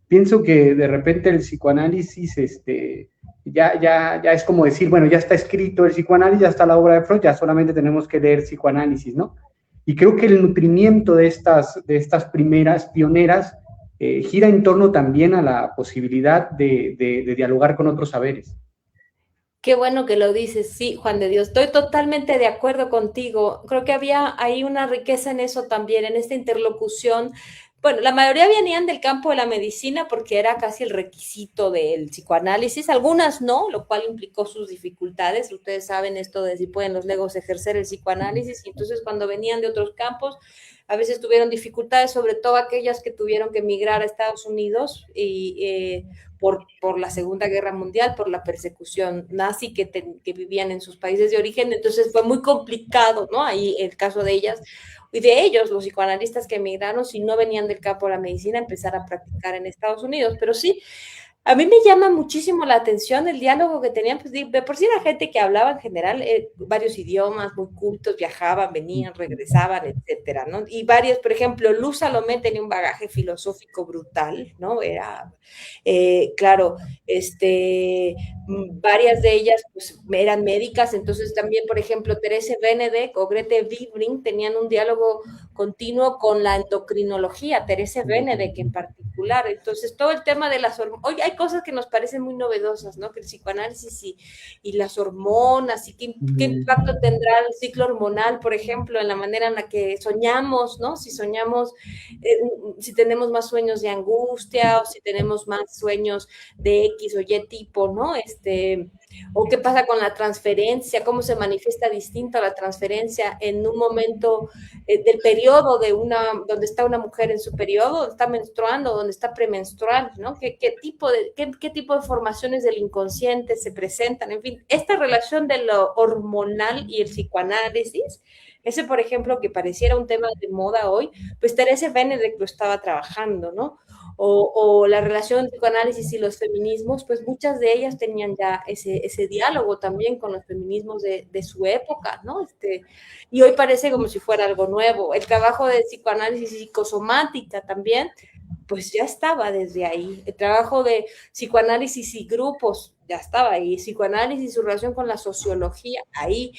pienso que de repente el psicoanálisis ya es como decir, bueno, ya está escrito el psicoanálisis, ya está la obra de Freud, ya solamente tenemos que leer psicoanálisis, ¿no? Y creo que el nutrimiento de estas primeras pioneras gira en torno también a la posibilidad de dialogar con otros saberes. Qué bueno que lo dices, sí, Juan de Dios, estoy totalmente de acuerdo contigo. Creo que había ahí una riqueza en eso también, en esta interlocución. Bueno, la mayoría venían del campo de la medicina porque era casi el requisito del psicoanálisis, algunas no, lo cual implicó sus dificultades. Ustedes saben esto de si pueden los legos ejercer el psicoanálisis, y entonces cuando venían de otros campos, a veces tuvieron dificultades, sobre todo aquellas que tuvieron que emigrar a Estados Unidos y por la Segunda Guerra Mundial, por la persecución nazi que vivían en sus países de origen. Entonces fue muy complicado, ¿no? Ahí el caso de ellas y de ellos, los psicoanalistas que emigraron, si no venían del campo de la medicina, empezar a practicar en Estados Unidos. Pero sí, a mí me llama muchísimo la atención el diálogo que tenían, pues de por sí era gente que hablaba en general varios idiomas, muy cultos, viajaban, venían, regresaban, etcétera, ¿no? Y varios, por ejemplo, Luz Salomé tenía un bagaje filosófico brutal, ¿no? Era, claro, varias de ellas pues, eran médicas, entonces también, por ejemplo, Therese Benedek o Grete Wibring tenían un diálogo continuo con la endocrinología, Therese Benedek en particular, particular. Entonces, todo el tema de las hormonas, hoy hay cosas que nos parecen muy novedosas, ¿no? Que el psicoanálisis y las hormonas, y qué impacto tendrá el ciclo hormonal, por ejemplo, en la manera en la que soñamos, ¿no? Si soñamos, si tenemos más sueños de angustia o si tenemos más sueños de X o Y tipo, ¿no? O qué pasa con la transferencia, cómo se manifiesta distinta la transferencia en un momento del periodo donde está una mujer en su periodo, está menstruando, donde está premenstrual, ¿no? ¿Qué tipo de formaciones del inconsciente se presentan? En fin, esta relación de lo hormonal y el psicoanálisis, ese, por ejemplo, que pareciera un tema de moda hoy, pues Teresa Benedict lo estaba trabajando, ¿no? O la relación del psicoanálisis y los feminismos, pues muchas de ellas tenían ya ese diálogo también con los feminismos de su época, ¿no? Y hoy parece como si fuera algo nuevo. El trabajo de psicoanálisis y psicosomática también, pues ya estaba desde ahí. El trabajo de psicoanálisis y grupos ya estaba ahí. Psicoanálisis y su relación con la sociología, ahí.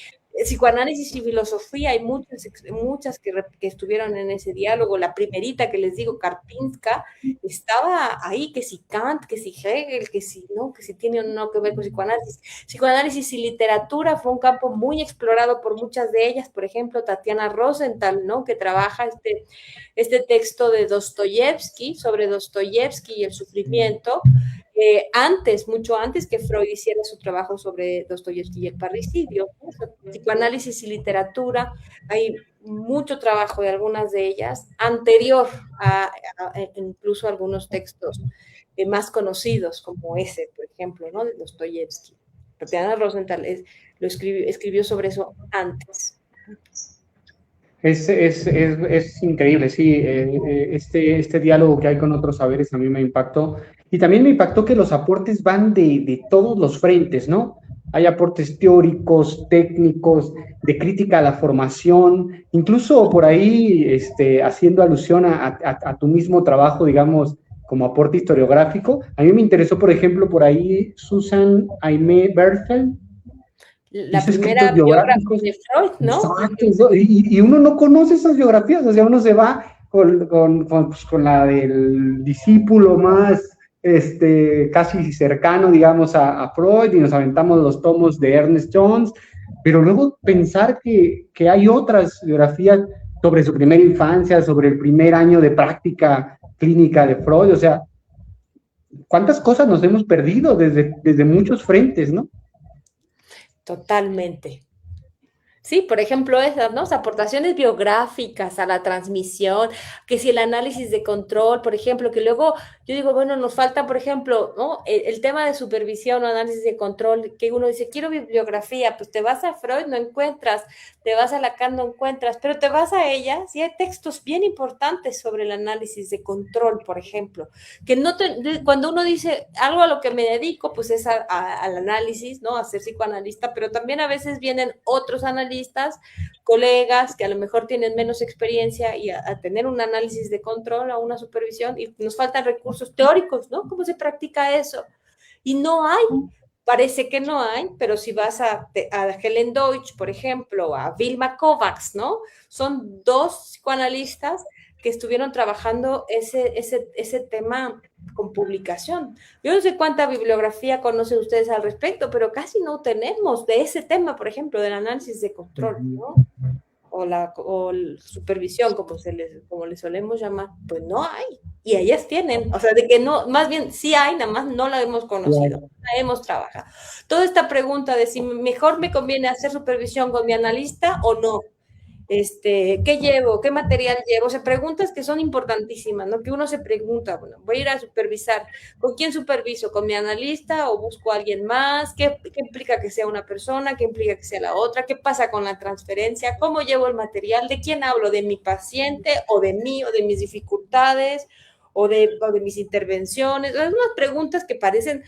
Psicoanálisis y filosofía, hay muchas que estuvieron en ese diálogo. La primerita que les digo, Karpinska, estaba ahí, que si Kant, que si Hegel, que si no, que si tiene o no que ver con psicoanálisis. Psicoanálisis y literatura fue un campo muy explorado por muchas de ellas, por ejemplo, Tatiana Rosenthal, ¿no? Que trabaja este texto de Dostoyevsky, sobre Dostoyevsky y el sufrimiento, mucho antes que Freud hiciera su trabajo sobre Dostoyevsky y el parricidio. Psicoanálisis y literatura, hay mucho trabajo de algunas de ellas, anterior a incluso algunos textos más conocidos, como ese, por ejemplo, ¿no? De Dostoyevsky. Tatiana Rosenthal escribió sobre eso antes. Es increíble, sí, este diálogo que hay con otros saberes a mí me impactó, y también me impactó que los aportes van de todos los frentes, ¿no? Hay aportes teóricos, técnicos, de crítica a la formación, incluso por ahí haciendo alusión a tu mismo trabajo, digamos, como aporte historiográfico. A mí me interesó, por ejemplo, por ahí Susan Aimee Berthel, la primera biógrafa de Freud, ¿no? Exacto, y uno no conoce esas biografías, o sea, uno se va con la del discípulo más casi cercano, digamos, a Freud, y nos aventamos los tomos de Ernest Jones, pero luego pensar que hay otras biografías sobre su primera infancia, sobre el primer año de práctica clínica de Freud, o sea, cuántas cosas nos hemos perdido desde muchos frentes, ¿no? Totalmente. Sí, por ejemplo, esas, ¿no? Aportaciones biográficas a la transmisión, que si el análisis de control, por ejemplo, que luego yo digo, bueno, nos falta, por ejemplo, ¿no? El tema de supervisión o análisis de control, que uno dice, quiero bibliografía, pues te vas a Freud, no encuentras, te vas a Lacan, no encuentras, pero te vas a ellas y hay textos bien importantes sobre el análisis de control, por ejemplo, que cuando uno dice algo a lo que me dedico, pues es al análisis, ¿no? A ser psicoanalista, pero también a veces vienen otros analistas, colegas que a lo mejor tienen menos experiencia y a tener un análisis de control o una supervisión, y nos faltan recursos teóricos, ¿no? ¿Cómo se practica eso? Y no hay, parece que no hay, pero si vas a Helen Deutsch, por ejemplo, a Vilma Kovacs, ¿no? Son dos psicoanalistas que estuvieron trabajando ese tema con publicación. Yo no sé cuánta bibliografía conocen ustedes al respecto, pero casi no tenemos de ese tema, por ejemplo, del análisis de control, ¿no? O supervisión, como le solemos llamar, pues no hay. Y ellas tienen, o sea, de que no, más bien sí hay, nada más no la hemos conocido, no la hemos trabajado. Toda esta pregunta de si mejor me conviene hacer supervisión con mi analista o no. ¿Qué llevo? ¿Qué material llevo? O sea, preguntas que son importantísimas, ¿no? Que uno se pregunta, bueno, voy a ir a supervisar, ¿con quién superviso? ¿Con mi analista o busco a alguien más? ¿Qué implica que sea una persona? ¿Qué implica que sea la otra? ¿Qué pasa con la transferencia? ¿Cómo llevo el material? ¿De quién hablo? ¿De mi paciente o de mí o de mis dificultades o de mis intervenciones? Algunas preguntas que parecen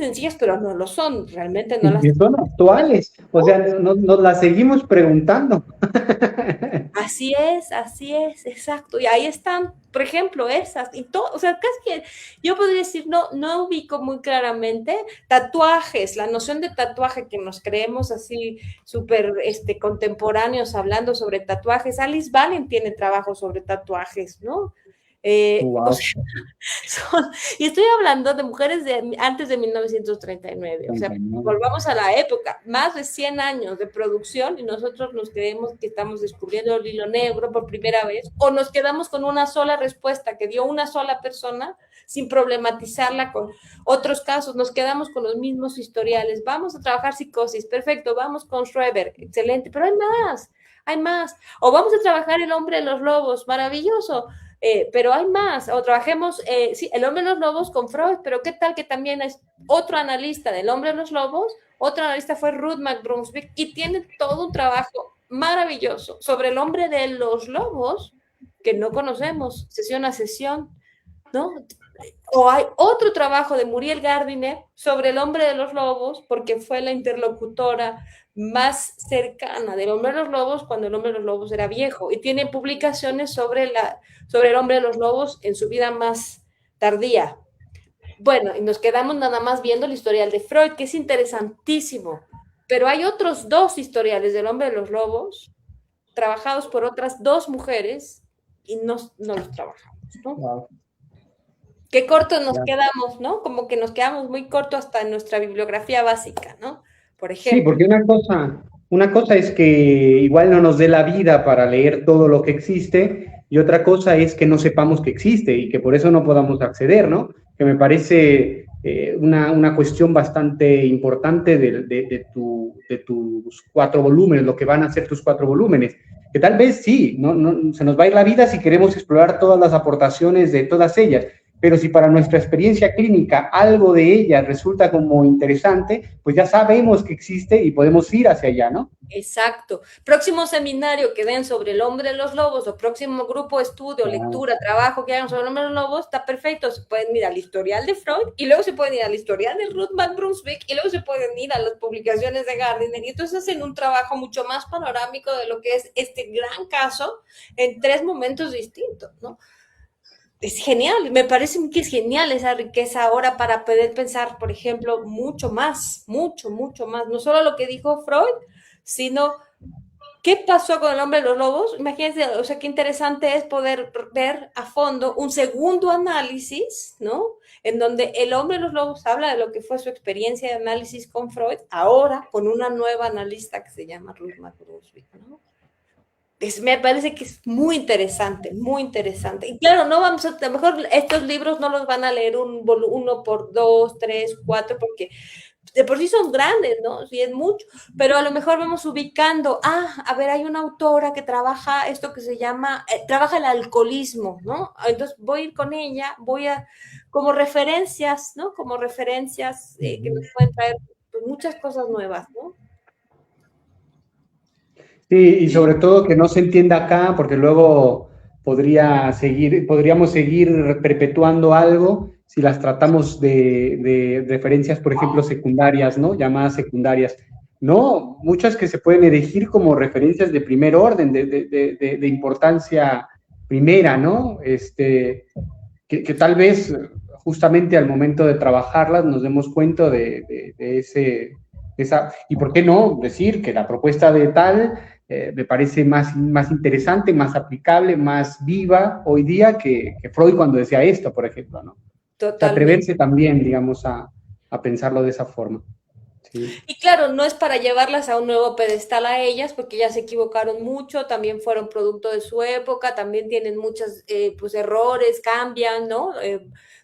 sencillas, pero no lo son, realmente no las son actuales, o sea, nos las seguimos preguntando. Así es, exacto. Y ahí están, por ejemplo, esas, y todo, o sea, casi que yo podría decir, no ubico muy claramente tatuajes, la noción de tatuaje que nos creemos así súper contemporáneos hablando sobre tatuajes. Alice Valen tiene trabajo sobre tatuajes, ¿no? O Wow. sea, y estoy hablando de mujeres de antes de 1939, o sea, volvamos a la época, más de 100 años de producción y nosotros nos creemos que estamos descubriendo el hilo negro por primera vez, o nos quedamos con una sola respuesta que dio una sola persona sin problematizarla con otros casos, nos quedamos con los mismos historiales, vamos a trabajar psicosis, perfecto, vamos con Schreber, excelente, pero hay más, o vamos a trabajar el hombre de los lobos, maravilloso, pero hay más, o trabajemos, sí, el hombre de los lobos con Freud, pero qué tal que también es otro analista del hombre de los lobos, otro analista fue Ruth McBrunswick y tiene todo un trabajo maravilloso sobre el hombre de los lobos que no conocemos, sesión a sesión, ¿no? O hay otro trabajo de Muriel Gardiner sobre el hombre de los lobos, porque fue la interlocutora más cercana del hombre de los lobos cuando el hombre de los lobos era viejo, y tiene publicaciones sobre el hombre de los lobos en su vida más tardía. Bueno, y nos quedamos nada más viendo el historial de Freud, que es interesantísimo, pero hay otros 2 historiales del hombre de los lobos trabajados por otras 2 mujeres y no los trabajamos, ¿no? Wow. Qué cortos nos quedamos, ¿no? Como que nos quedamos muy cortos hasta en nuestra bibliografía básica, ¿no? Por ejemplo. Sí, porque una cosa es que igual no nos dé la vida para leer todo lo que existe, y otra cosa es que no sepamos que existe y que por eso no podamos acceder, ¿no? Que me parece una cuestión bastante importante de tus 4 volúmenes, lo que van a ser tus 4 volúmenes. Que tal vez sí, se nos va a ir la vida si queremos explorar todas las aportaciones de todas ellas, pero si para nuestra experiencia clínica algo de ella resulta como interesante, pues ya sabemos que existe y podemos ir hacia allá, ¿no? Exacto. Próximo seminario que den sobre el hombre de los lobos, o próximo grupo de estudio, lectura, trabajo que hagan sobre el hombre de los lobos, está perfecto. Se pueden ir al historial de Freud y luego se pueden ir al historial de Ruth McBrunswick y luego se pueden ir a las publicaciones de Gardiner, y entonces hacen un trabajo mucho más panorámico de lo que es este gran caso en 3 momentos distintos, ¿no? Es genial, me parece que es genial esa riqueza ahora para poder pensar, por ejemplo, mucho más, no solo lo que dijo Freud, sino qué pasó con el hombre de los lobos. Imagínense, o sea, qué interesante es poder ver a fondo un segundo análisis, ¿no? En donde el hombre de los lobos habla de lo que fue su experiencia de análisis con Freud, ahora con una nueva analista que se llama Ruth McBrunswick, ¿no? Me parece que es muy interesante, muy interesante. Y claro, no vamos a lo mejor estos libros no los van a leer uno por 2, 3, 4, porque de por sí son grandes, ¿no? Sí, es mucho, pero a lo mejor vamos ubicando, a ver, hay una autora que trabaja esto que se llama, trabaja el alcoholismo, ¿no? Entonces voy a ir con ella, como referencias, ¿no? Como referencias que nos pueden traer pues, muchas cosas nuevas, ¿no? Sí, y sobre todo que no se entienda acá, porque luego podríamos seguir perpetuando algo si las tratamos de referencias, por ejemplo, secundarias, ¿no? Llamadas secundarias. No, muchas que se pueden elegir como referencias de primer orden, de importancia primera, ¿no? Que tal vez justamente al momento de trabajarlas nos demos cuenta de esa, y por qué no decir que la propuesta de tal me parece más interesante, más aplicable, más viva hoy día que Freud cuando decía esto, por ejemplo, ¿no? O sea, atreverse también, digamos, a pensarlo de esa forma. Sí. Y claro, no es para llevarlas a un nuevo pedestal a ellas, porque ya se equivocaron mucho, también fueron producto de su época, también tienen muchos pues errores, cambian, ¿no?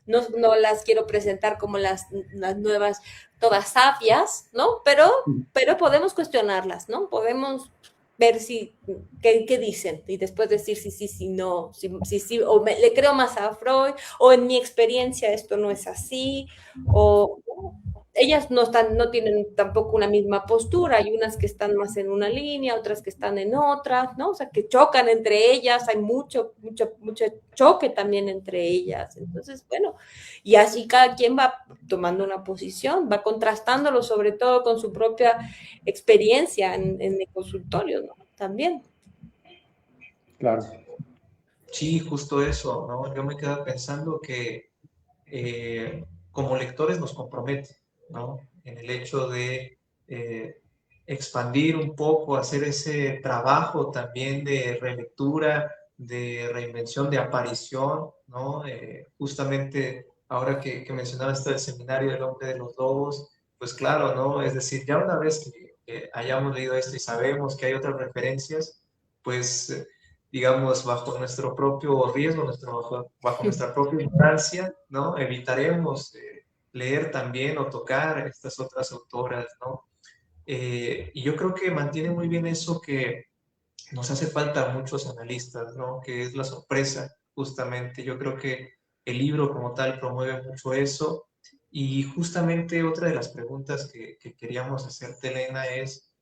No las quiero presentar como las nuevas, todas sabias, ¿no? Pero podemos cuestionarlas, ¿no? Podemos ver qué dicen y después decir sí, no, sí, o le creo más a Freud, o en mi experiencia esto no es así, o ellas no tienen tampoco una misma postura, hay unas que están más en una línea, otras que están en otra, ¿no? O sea, que chocan entre ellas, hay mucho choque también entre ellas. Entonces, bueno, y así cada quien va tomando una posición, va contrastándolo sobre todo con su propia experiencia en el consultorio, ¿no? También. Claro. Sí, justo eso, ¿no? Yo me quedo pensando que como lectores nos compromete, ¿no? En el hecho de expandir un poco, hacer ese trabajo también de relectura, de reinvención, de aparición, ¿no? Justamente ahora que mencionaba esto del seminario del hombre de los lobos, pues claro, ¿no? Es decir, ya una vez que hayamos leído esto y sabemos que hay otras referencias, pues digamos, bajo nuestro propio riesgo, bajo nuestra propia ignorancia, ¿no? Evitaremos leer también o tocar estas otras autoras, ¿no? Y yo creo que mantiene muy bien eso que nos hace falta a muchos analistas, ¿no? Que es la sorpresa, justamente. Yo creo que el libro como tal promueve mucho eso. Y justamente otra de las preguntas que queríamos hacerte, Elena, es,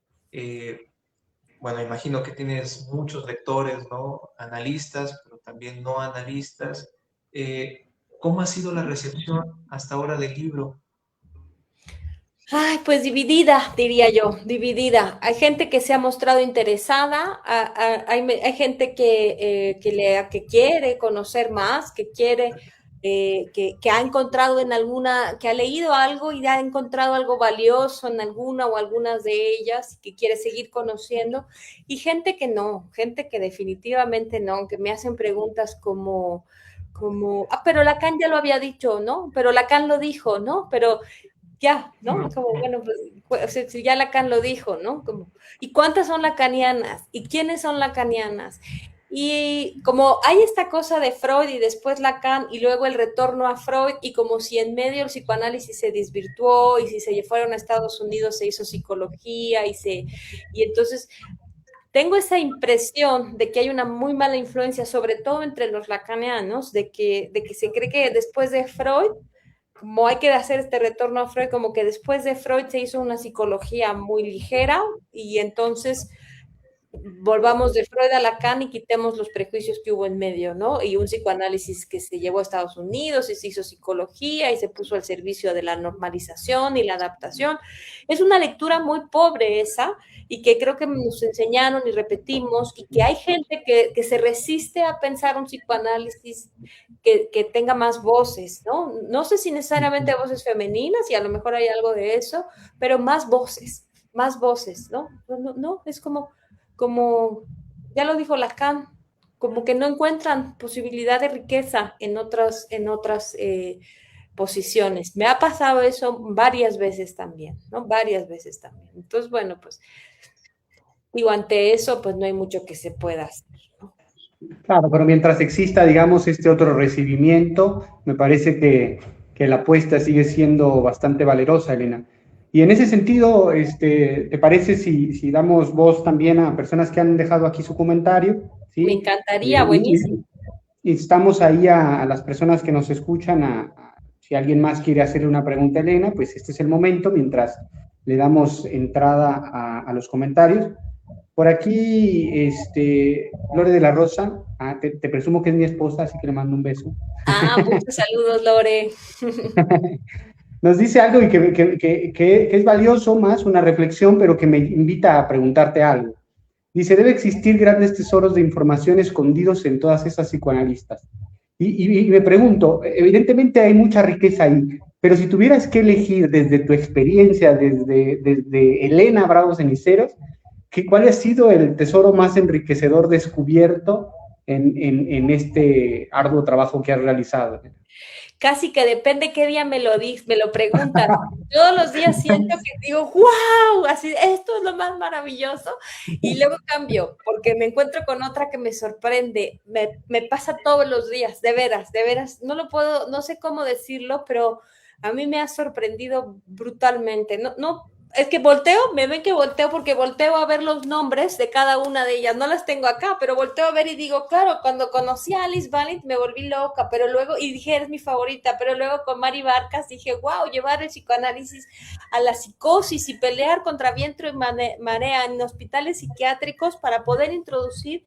bueno, imagino que tienes muchos lectores, ¿no? Analistas, pero también no analistas. ¿Cómo ha sido la recepción hasta ahora del libro? Ay, pues dividida, diría yo, dividida. Hay gente que se ha mostrado interesada, hay gente que quiere conocer más, que quiere, que ha encontrado en alguna, que ha leído algo y ha encontrado algo valioso en alguna o algunas de ellas, que quiere seguir conociendo, y gente que no, gente que definitivamente no, que me hacen preguntas pero Lacan ya lo había dicho, ¿no? Pero Lacan lo dijo, ¿no? Pero ya, ¿no? Como, bueno, pues si ya Lacan lo dijo, ¿no? Como, ¿y cuántas son lacanianas? ¿Y quiénes son lacanianas? Y como hay esta cosa de Freud y después Lacan y luego el retorno a Freud y como si en medio el psicoanálisis se desvirtuó y si se fueron a Estados Unidos se hizo psicología y entonces tengo esa impresión de que hay una muy mala influencia, sobre todo entre los lacanianos, de que se cree que después de Freud como hay que hacer este retorno a Freud, como que después de Freud se hizo una psicología muy ligera y entonces volvamos de Freud a Lacan y quitemos los prejuicios que hubo en medio, ¿no? Y un psicoanálisis que se llevó a Estados Unidos y se hizo psicología y se puso al servicio de la normalización y la adaptación. Es una lectura muy pobre esa y que creo que nos enseñaron y repetimos y que hay gente que se resiste a pensar un psicoanálisis que tenga más voces, ¿no? No sé si necesariamente voces femeninas y a lo mejor hay algo de eso, pero más voces, ¿no? No, es como ya lo dijo Lacan, como que no encuentran posibilidad de riqueza en otras posiciones. Me ha pasado eso varias veces también, ¿no? Varias veces también. Entonces, bueno, pues digo, ante eso, pues no hay mucho que se pueda hacer, ¿no? Claro, pero mientras exista, digamos, este otro recibimiento, me parece que la apuesta sigue siendo bastante valerosa, Elena. Y en ese sentido, ¿te parece si damos voz también a personas que han dejado aquí su comentario? Me ¿Sí? encantaría, buenísimo. Instamos ahí a las personas que nos escuchan si alguien más quiere hacerle una pregunta a Elena, pues este es el momento mientras le damos entrada a los comentarios. Por aquí, Lore de la Rosa, te presumo que es mi esposa, así que le mando un beso. Muchos saludos, Lore. Nos dice algo y que es valioso más, una reflexión, pero que me invita a preguntarte algo. Dice, debe existir grandes tesoros de información escondidos en todas esas psicoanalistas. Y me pregunto, evidentemente hay mucha riqueza ahí, pero si tuvieras que elegir desde tu experiencia, desde Elena Bravo Ceniceros, ¿cuál ha sido el tesoro más enriquecedor descubierto en este arduo trabajo que has realizado? Casi que depende qué día me lo preguntas. Todos los días siento que digo, wow, así, esto es lo más maravilloso. Y luego cambio, porque me encuentro con otra que me sorprende. Me pasa todos los días, de veras. No sé cómo decirlo, pero a mí me ha sorprendido brutalmente. No, es que me ven que volteo porque volteo a ver los nombres de cada una de ellas. No las tengo acá, pero volteo a ver y digo, claro, cuando conocí a Alice Valent me volví loca, pero luego, y dije, eres mi favorita, pero luego con Mari Barcas dije, wow, llevar el psicoanálisis a la psicosis y pelear contra viento y marea en hospitales psiquiátricos para poder introducir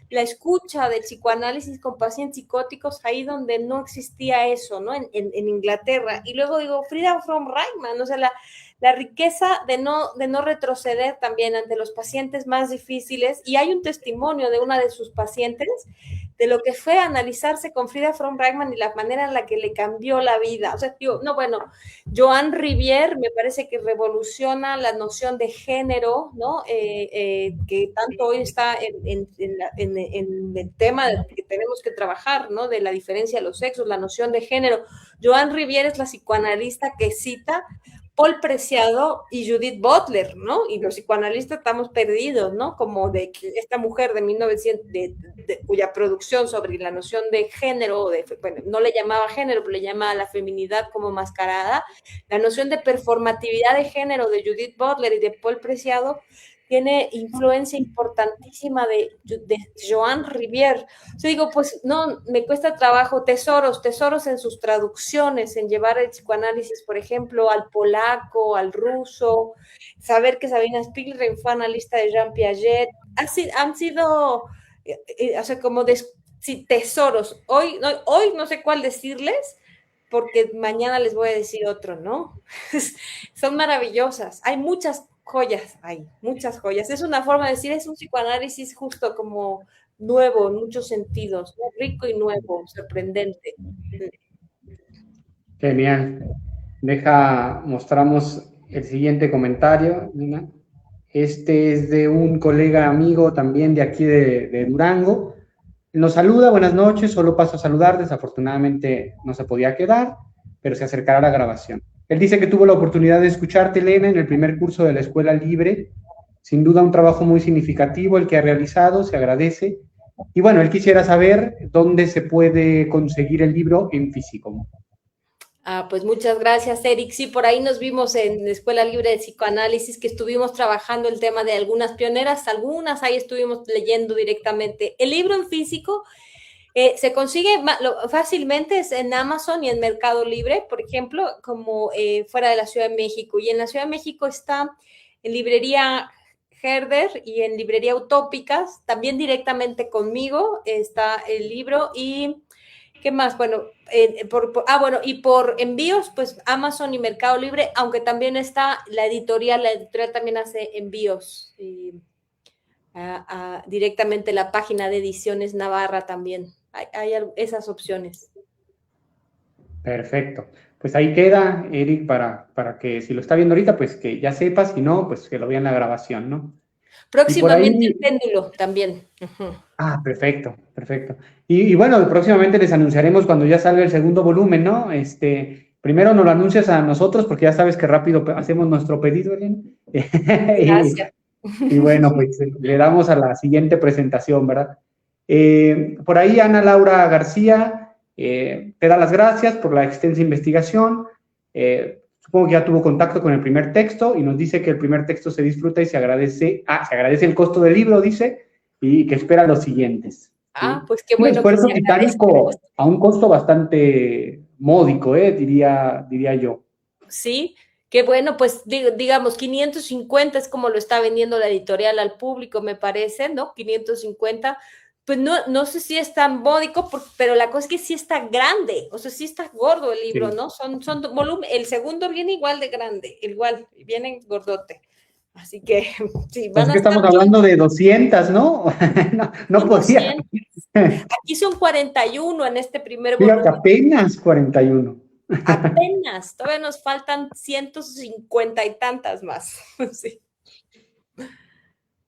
la escucha del psicoanálisis con pacientes psicóticos ahí donde no existía eso, ¿no? En Inglaterra. Y luego digo, Frida von Reichmann, o sea, la riqueza de no retroceder también ante los pacientes más difíciles. Y hay un testimonio de una de sus pacientes de lo que fue analizarse con Frida von Bragman y la manera en la que le cambió la vida. O sea, digo, no, bueno, Joan Rivière me parece que revoluciona la noción de género, ¿no? Que tanto hoy está en el tema que tenemos que trabajar, ¿no? De la diferencia de los sexos, la noción de género. Joan Rivière es la psicoanalista que cita Paul Preciado y Judith Butler, ¿no? Y los psicoanalistas estamos perdidos, ¿no? Como de que esta mujer de 1900, cuya producción sobre la noción de género, bueno, no le llamaba género, pero le llamaba la feminidad como mascarada, la noción de performatividad de género de Judith Butler y de Paul Preciado tiene influencia importantísima de Joan Rivière. O sea, digo, pues no, me cuesta trabajo, tesoros en sus traducciones, en llevar el psicoanálisis, por ejemplo, al polaco, al ruso, saber que Sabina Spielrein fue analista de Jean Piaget, han sido, o sea, como sí, tesoros. Hoy no sé cuál decirles, porque mañana les voy a decir otro, ¿no? Son maravillosas. Hay muchas joyas, hay muchas joyas. Es una forma de decir, es un psicoanálisis justo como nuevo en muchos sentidos, ¿no? Rico y nuevo, sorprendente. Genial. Mostramos el siguiente comentario, Nina. Este es de un colega amigo también de aquí de Durango. Nos saluda, buenas noches, solo paso a saludar, desafortunadamente no se podía quedar, pero se acercará a la grabación. Él dice que tuvo la oportunidad de escucharte, Elena, en el primer curso de la Escuela Libre. Sin duda un trabajo muy significativo el que ha realizado, se agradece. Y bueno, él quisiera saber dónde se puede conseguir el libro en físico. Pues muchas gracias, Eric. Sí, por ahí nos vimos en la Escuela Libre de Psicoanálisis, que estuvimos trabajando el tema de algunas pioneras, algunas ahí estuvimos leyendo directamente. El libro en físico se consigue fácilmente en Amazon y en Mercado Libre, por ejemplo, como fuera de la Ciudad de México. Y en la Ciudad de México está en librería Herder y en librería Utópicas, también directamente conmigo está el libro. Y ¿qué más? Bueno, y por envíos, pues Amazon y Mercado Libre, aunque también está la editorial también hace envíos directamente la página de Ediciones Navarra también. Hay esas opciones. Perfecto. Pues ahí queda, Eric, para que si lo está viendo ahorita, pues que ya sepa, si no, pues que lo vea en la grabación, ¿no? Próximamente el péndulo también. Perfecto, perfecto. Y bueno, próximamente les anunciaremos cuando ya salga el segundo volumen, ¿no? Primero nos lo anuncias a nosotros, porque ya sabes que rápido hacemos nuestro pedido, Elena. Gracias. Y bueno, pues le damos a la siguiente presentación, ¿verdad? Por ahí Ana Laura García te da las gracias por la extensa investigación. Supongo que ya tuvo contacto con el primer texto y nos dice que el primer texto se disfruta y se agradece el costo del libro, dice, y que espera los siguientes. ¿Sí? Pues qué bueno. Un esfuerzo titánico a un costo bastante módico, diría yo. Sí, qué bueno, pues digamos, 550 es como lo está vendiendo la editorial al público, me parece, ¿no? 550, pues no sé si es tan módico, pero la cosa es que sí está grande, o sea, sí está gordo el libro, sí. ¿No? Son volumen, el segundo viene igual de grande, viene gordote. Así que, sí, van a estar estamos hablando de 200, ¿no? no podía. 200. Aquí son 41 en este primer volumen. Apenas 41. Apenas, todavía nos faltan 150 y tantas más. Sí.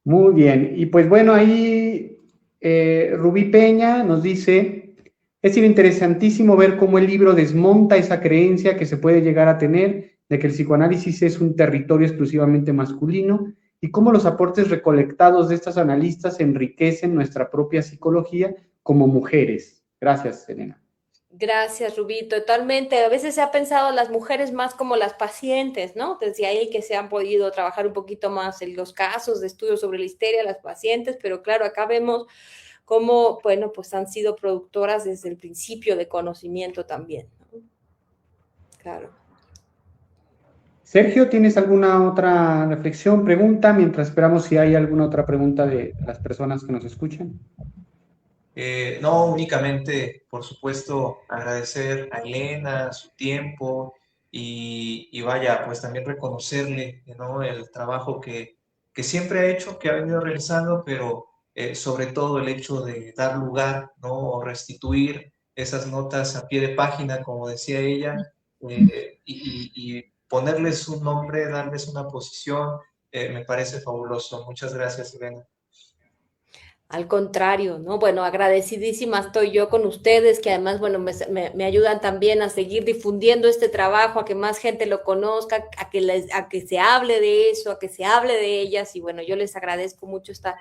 Muy bien, y pues bueno, ahí Rubí Peña nos dice, es interesantísimo ver cómo el libro desmonta esa creencia que se puede llegar a tener de que el psicoanálisis es un territorio exclusivamente masculino y cómo los aportes recolectados de estas analistas enriquecen nuestra propia psicología como mujeres. Gracias, Elena. Gracias, Rubí, totalmente. A veces se ha pensado a las mujeres más como las pacientes, ¿no? Desde ahí que se han podido trabajar un poquito más en los casos de estudios sobre la histeria, las pacientes, pero claro, acá vemos cómo, bueno, pues han sido productoras desde el principio de conocimiento también, ¿no? Claro. Sergio, ¿tienes alguna otra reflexión, pregunta, mientras esperamos si hay alguna otra pregunta de las personas que nos escuchan? No, únicamente, por supuesto, agradecer a Elena su tiempo y vaya, pues también reconocerle, ¿no? El trabajo que siempre ha hecho, que ha venido realizando, pero sobre todo el hecho de dar lugar, ¿no? O restituir esas notas a pie de página, como decía ella, y ponerles un nombre, darles una posición, me parece fabuloso. Muchas gracias, Elena. Al contrario, ¿no? Bueno, agradecidísima estoy yo con ustedes, que además, bueno, me ayudan también a seguir difundiendo este trabajo, a que más gente lo conozca, a que se hable de eso, a que se hable de ellas. Y bueno, yo les agradezco mucho esta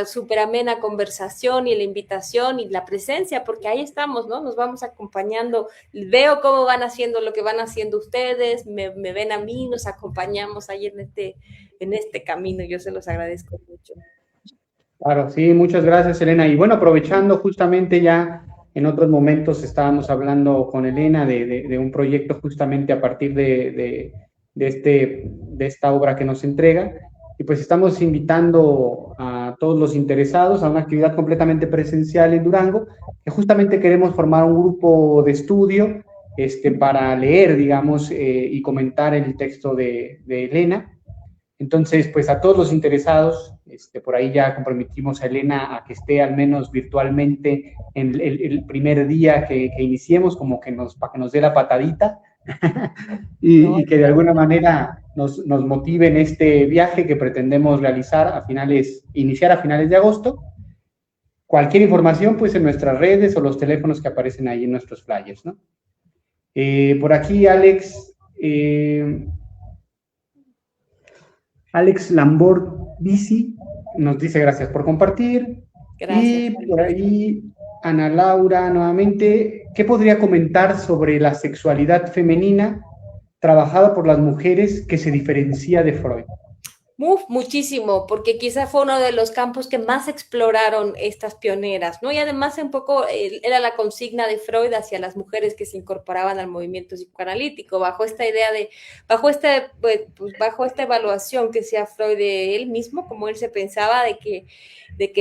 súper amena conversación y la invitación y la presencia, porque ahí estamos, ¿no? Nos vamos acompañando. Veo cómo van haciendo lo que van haciendo ustedes, me ven a mí, nos acompañamos ahí en este camino. Yo se los agradezco mucho. Claro, sí, muchas gracias, Elena. Y bueno, aprovechando justamente ya en otros momentos estábamos hablando con Elena de un proyecto justamente a partir de esta obra que nos entrega. Y pues estamos invitando a todos los interesados a una actividad completamente presencial en Durango, que justamente queremos formar un grupo de estudio para leer, digamos, y comentar el texto de Elena. Entonces, pues a todos los interesados, por ahí ya comprometimos a Elena a que esté al menos virtualmente en el primer día que iniciemos, como que para que nos dé la patadita y que de alguna manera nos motive en este viaje que pretendemos realizar iniciar a finales de agosto. Cualquier información, pues en nuestras redes o los teléfonos que aparecen ahí en nuestros flyers, ¿no? Por aquí, Alex Lambert Bici nos dice gracias por compartir. Gracias. Y por ahí, Ana Laura, nuevamente, ¿qué podría comentar sobre la sexualidad femenina trabajada por las mujeres que se diferencia de Freud? Muchísimo, porque quizá fue uno de los campos que más exploraron estas pioneras, ¿no? Y además un poco era la consigna de Freud hacia las mujeres que se incorporaban al movimiento psicoanalítico, bajo esta idea bajo esta evaluación que hacía Freud de él mismo, como él se pensaba de que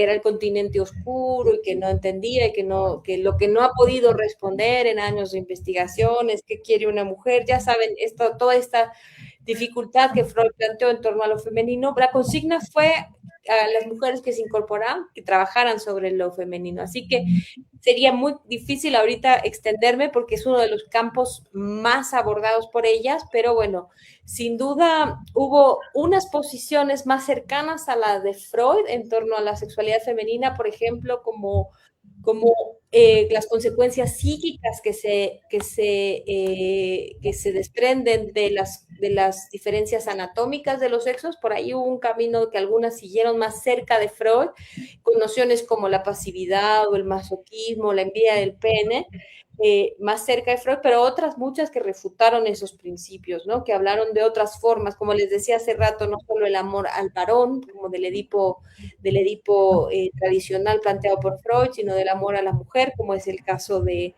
era el continente oscuro y que no entendía y que lo que no ha podido responder en años de investigaciones, qué quiere una mujer, ya saben, toda esta dificultad que Freud planteó en torno a lo femenino, la consigna fue a las mujeres que se incorporaran, que trabajaran sobre lo femenino. Así que sería muy difícil ahorita extenderme porque es uno de los campos más abordados por ellas, pero bueno, sin duda hubo unas posiciones más cercanas a la de Freud en torno a la sexualidad femenina, por ejemplo, como las consecuencias psíquicas que se desprenden de las diferencias anatómicas de los sexos. Por ahí hubo un camino que algunas siguieron más cerca de Freud, con nociones como la pasividad o el masoquismo, la envidia del pene, más cerca de Freud, pero otras muchas que refutaron esos principios, ¿no? Que hablaron de otras formas, como les decía hace rato, no solo el amor al varón, como del Edipo tradicional planteado por Freud, sino del amor a la mujer, como es el caso de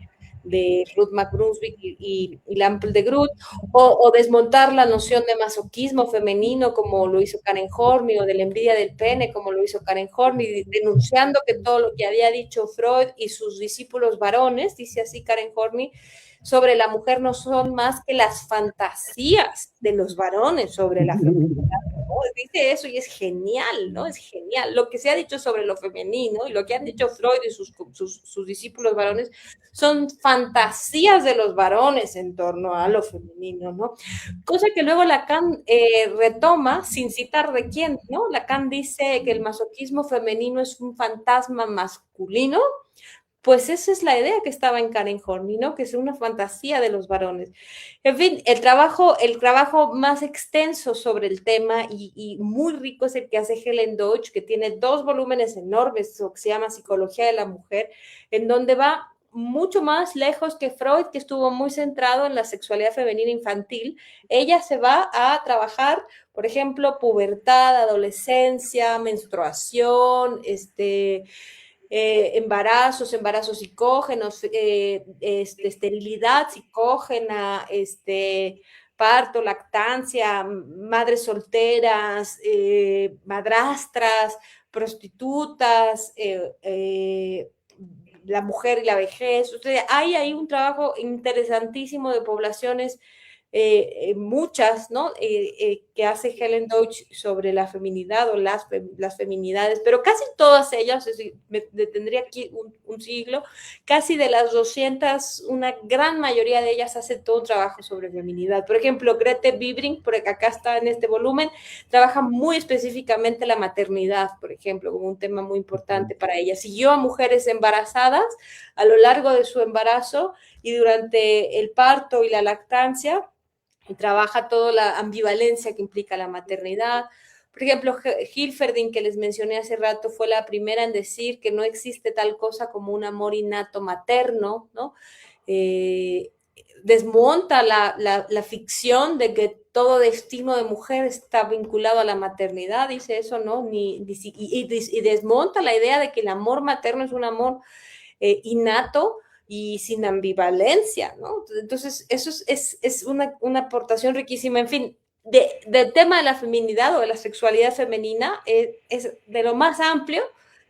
Ruth McBrunswick y Lampel de Groot, o desmontar la noción de masoquismo femenino, como lo hizo Karen Horney, o de la envidia del pene, como lo hizo Karen Horney, denunciando que todo lo que había dicho Freud y sus discípulos varones, dice así Karen Horney, sobre la mujer no son más que las fantasías de los varones sobre la feminidad. ¿No? Dice eso y es genial, ¿no? Es genial. Lo que se ha dicho sobre lo femenino y lo que han dicho Freud y sus discípulos varones son fantasías de los varones en torno a lo femenino, ¿no? Cosa que luego Lacan retoma sin citar de quién, ¿no? Lacan dice que el masoquismo femenino es un fantasma masculino. Pues esa es la idea que estaba en Karen Horney, ¿no? Que es una fantasía de los varones. En fin, el trabajo más extenso sobre el tema y muy rico es el que hace Helen Deutsch, que tiene 2 volúmenes enormes, que se llama Psicología de la Mujer, en donde va mucho más lejos que Freud, que estuvo muy centrado en la sexualidad femenina infantil. Ella se va a trabajar, por ejemplo, pubertad, adolescencia, menstruación, embarazos psicógenos, esterilidad psicógena, parto, lactancia, madres solteras, madrastras, prostitutas, la mujer y la vejez. O sea, hay ahí un trabajo interesantísimo de poblaciones, muchas, ¿no? que hace Helen Deutsch sobre la feminidad o las feminidades, pero casi todas ellas, es decir, me detendría aquí un siglo, casi de las 200, una gran mayoría de ellas hace todo un trabajo sobre feminidad. Por ejemplo, Grete Bibring, por acá está en este volumen, trabaja muy específicamente la maternidad, por ejemplo, como un tema muy importante para ella. Siguió a mujeres embarazadas a lo largo de su embarazo y durante el parto y la lactancia, y trabaja toda la ambivalencia que implica la maternidad. Por ejemplo, Hilferding, que les mencioné hace rato, fue la primera en decir que no existe tal cosa como un amor innato materno, ¿no? Desmonta la ficción de que todo destino de mujer está vinculado a la maternidad, dice eso, ¿no? Y desmonta la idea de que el amor materno es un amor innato y sin ambivalencia, ¿no? Entonces, eso es una aportación riquísima. En fin, del tema de la feminidad o de la sexualidad femenina es de lo más amplio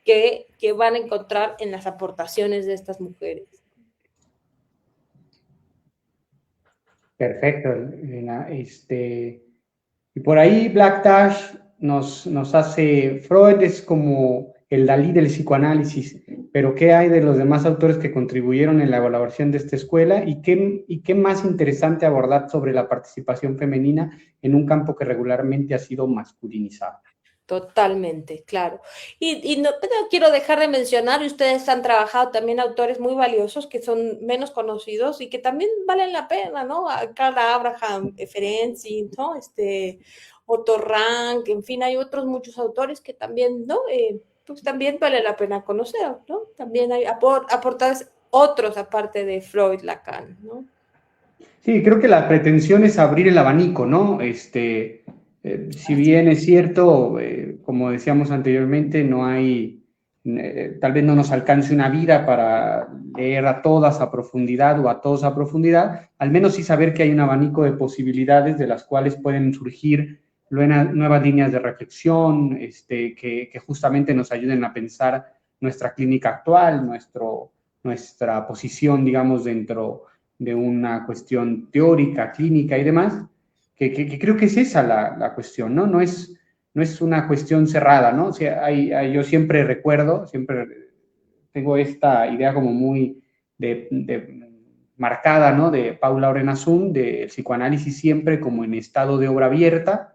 que van a encontrar en las aportaciones de estas mujeres. Perfecto, Elena. Y por ahí Black Tash nos hace, Freud es como el Dalí del psicoanálisis, pero ¿qué hay de los demás autores que contribuyeron en la elaboración de esta escuela? ¿Y qué más interesante abordar sobre la participación femenina en un campo que regularmente ha sido masculinizado? Totalmente, claro. Y no quiero dejar de mencionar, ustedes han trabajado también autores muy valiosos que son menos conocidos y que también valen la pena, ¿no? A Karl Abraham, Ferenczi, ¿no? Otto Rank, en fin, hay otros muchos autores que también, ¿no? Pues también vale la pena conocer, ¿no? También hay aportados otros aparte de Freud, Lacan, ¿no? Sí, creo que la pretensión es abrir el abanico, ¿no? Si bien es cierto, como decíamos anteriormente, no hay, tal vez no nos alcance una vida para leer a todas a profundidad o a todos a profundidad, al menos sí saber que hay un abanico de posibilidades de las cuales pueden surgir nuevas líneas de reflexión, que justamente nos ayuden a pensar nuestra clínica actual, nuestra posición, digamos, dentro de una cuestión teórica, clínica y demás, que creo que es esa la cuestión, ¿no? No es una cuestión cerrada, ¿no? O sea, yo siempre recuerdo, siempre tengo esta idea como muy marcada, ¿no? De Paula Orenazún, del psicoanálisis siempre como en estado de obra abierta,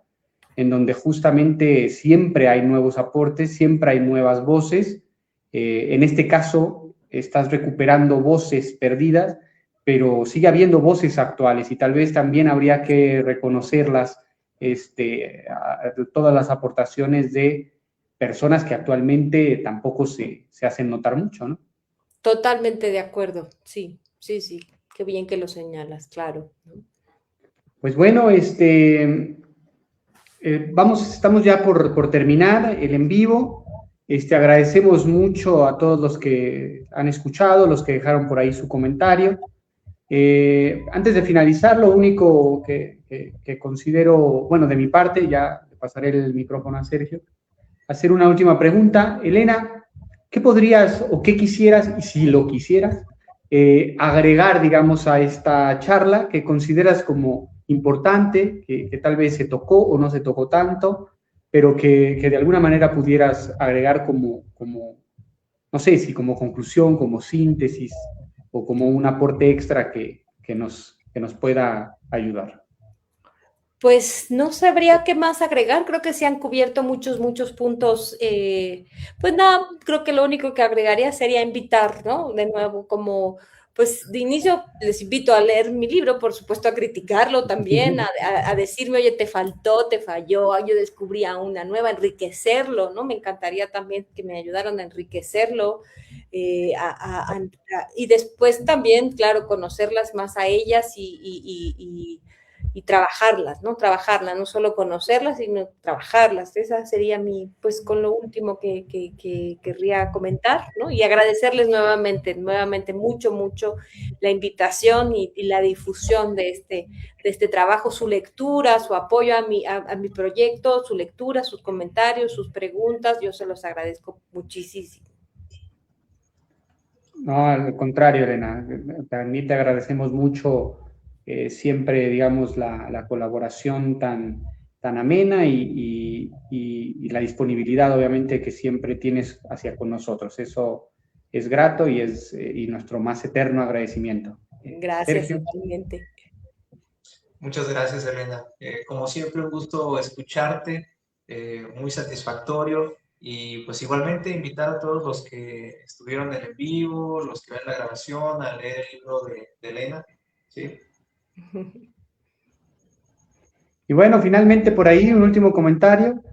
en donde justamente siempre hay nuevos aportes, siempre hay nuevas voces. En este caso, estás recuperando voces perdidas, pero sigue habiendo voces actuales y tal vez también habría que reconocerlas, todas las aportaciones de personas que actualmente tampoco se hacen notar mucho, ¿no? Totalmente de acuerdo, sí, qué bien que lo señalas, claro. Pues bueno, estamos ya por terminar el en vivo. Agradecemos mucho a todos los que han escuchado, los que dejaron por ahí su comentario. Antes de finalizar, lo único que considero, bueno, de mi parte, ya le pasaré el micrófono a Sergio, hacer una última pregunta. Elena, ¿qué podrías o qué quisieras, y si lo quisieras, agregar, digamos, a esta charla que consideras como importante, que tal vez se tocó o no se tocó tanto, pero que de alguna manera pudieras agregar como, no sé si como conclusión, como síntesis o como un aporte extra que nos pueda ayudar? Pues no sabría qué más agregar, creo que se han cubierto muchos puntos. Pues nada, creo que lo único que agregaría sería invitar, ¿no? De nuevo, como, pues de inicio les invito a leer mi libro, por supuesto a criticarlo también, a decirme, oye, te faltó, te falló, yo descubrí a una nueva, enriquecerlo, ¿no? Me encantaría también que me ayudaran a enriquecerlo. Y después también, claro, conocerlas más a ellas y trabajarlas, ¿no? Trabajarlas, no solo conocerlas, sino trabajarlas. Esa sería pues con lo último que querría comentar, ¿no? Y agradecerles nuevamente mucho la invitación y la difusión de este trabajo, su lectura, su apoyo a mi proyecto, su lectura, sus comentarios, sus preguntas, yo se los agradezco muchísimo. No, al contrario, Elena, también te agradecemos mucho siempre, digamos, la colaboración tan tan amena y la disponibilidad, obviamente, que siempre tienes hacia con nosotros. Eso es grato y nuestro más eterno agradecimiento. Gracias, Sergio. igualmente. Muchas gracias, Elena. Como siempre, un gusto escucharte, muy satisfactorio. Y pues igualmente invitar a todos los que estuvieron en el vivo, los que ven la grabación, a leer el libro de Elena. ¿Sí? Y bueno, finalmente por ahí un último comentario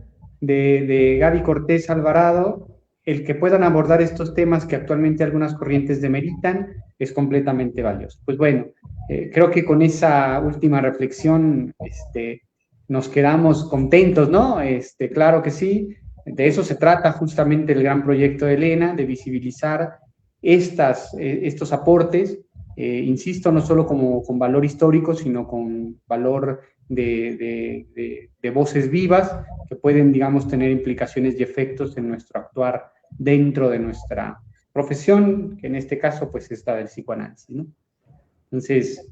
de Gaby Cortés Alvarado. El que puedan abordar estos temas que actualmente algunas corrientes demeritan es completamente valioso. Pues bueno, creo que con esa última reflexión nos quedamos contentos, ¿no? Claro que sí, de eso se trata justamente el gran proyecto de Elena, de visibilizar estos aportes, insisto, no solo con valor histórico, sino con valor de voces vivas que pueden, digamos, tener implicaciones y efectos en nuestro actuar dentro de nuestra profesión, que en este caso, pues, es la del psicoanálisis, ¿no? Entonces,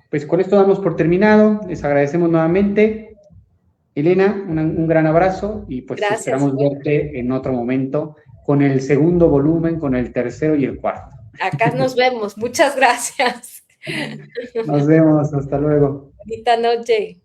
pues con esto damos por terminado. Les agradecemos nuevamente. Elena, un gran abrazo y pues Gracias, esperamos verte en otro momento con el segundo volumen, con el tercero y el cuarto. Acá nos vemos. Muchas gracias. Nos vemos. Hasta luego. Bonita noche.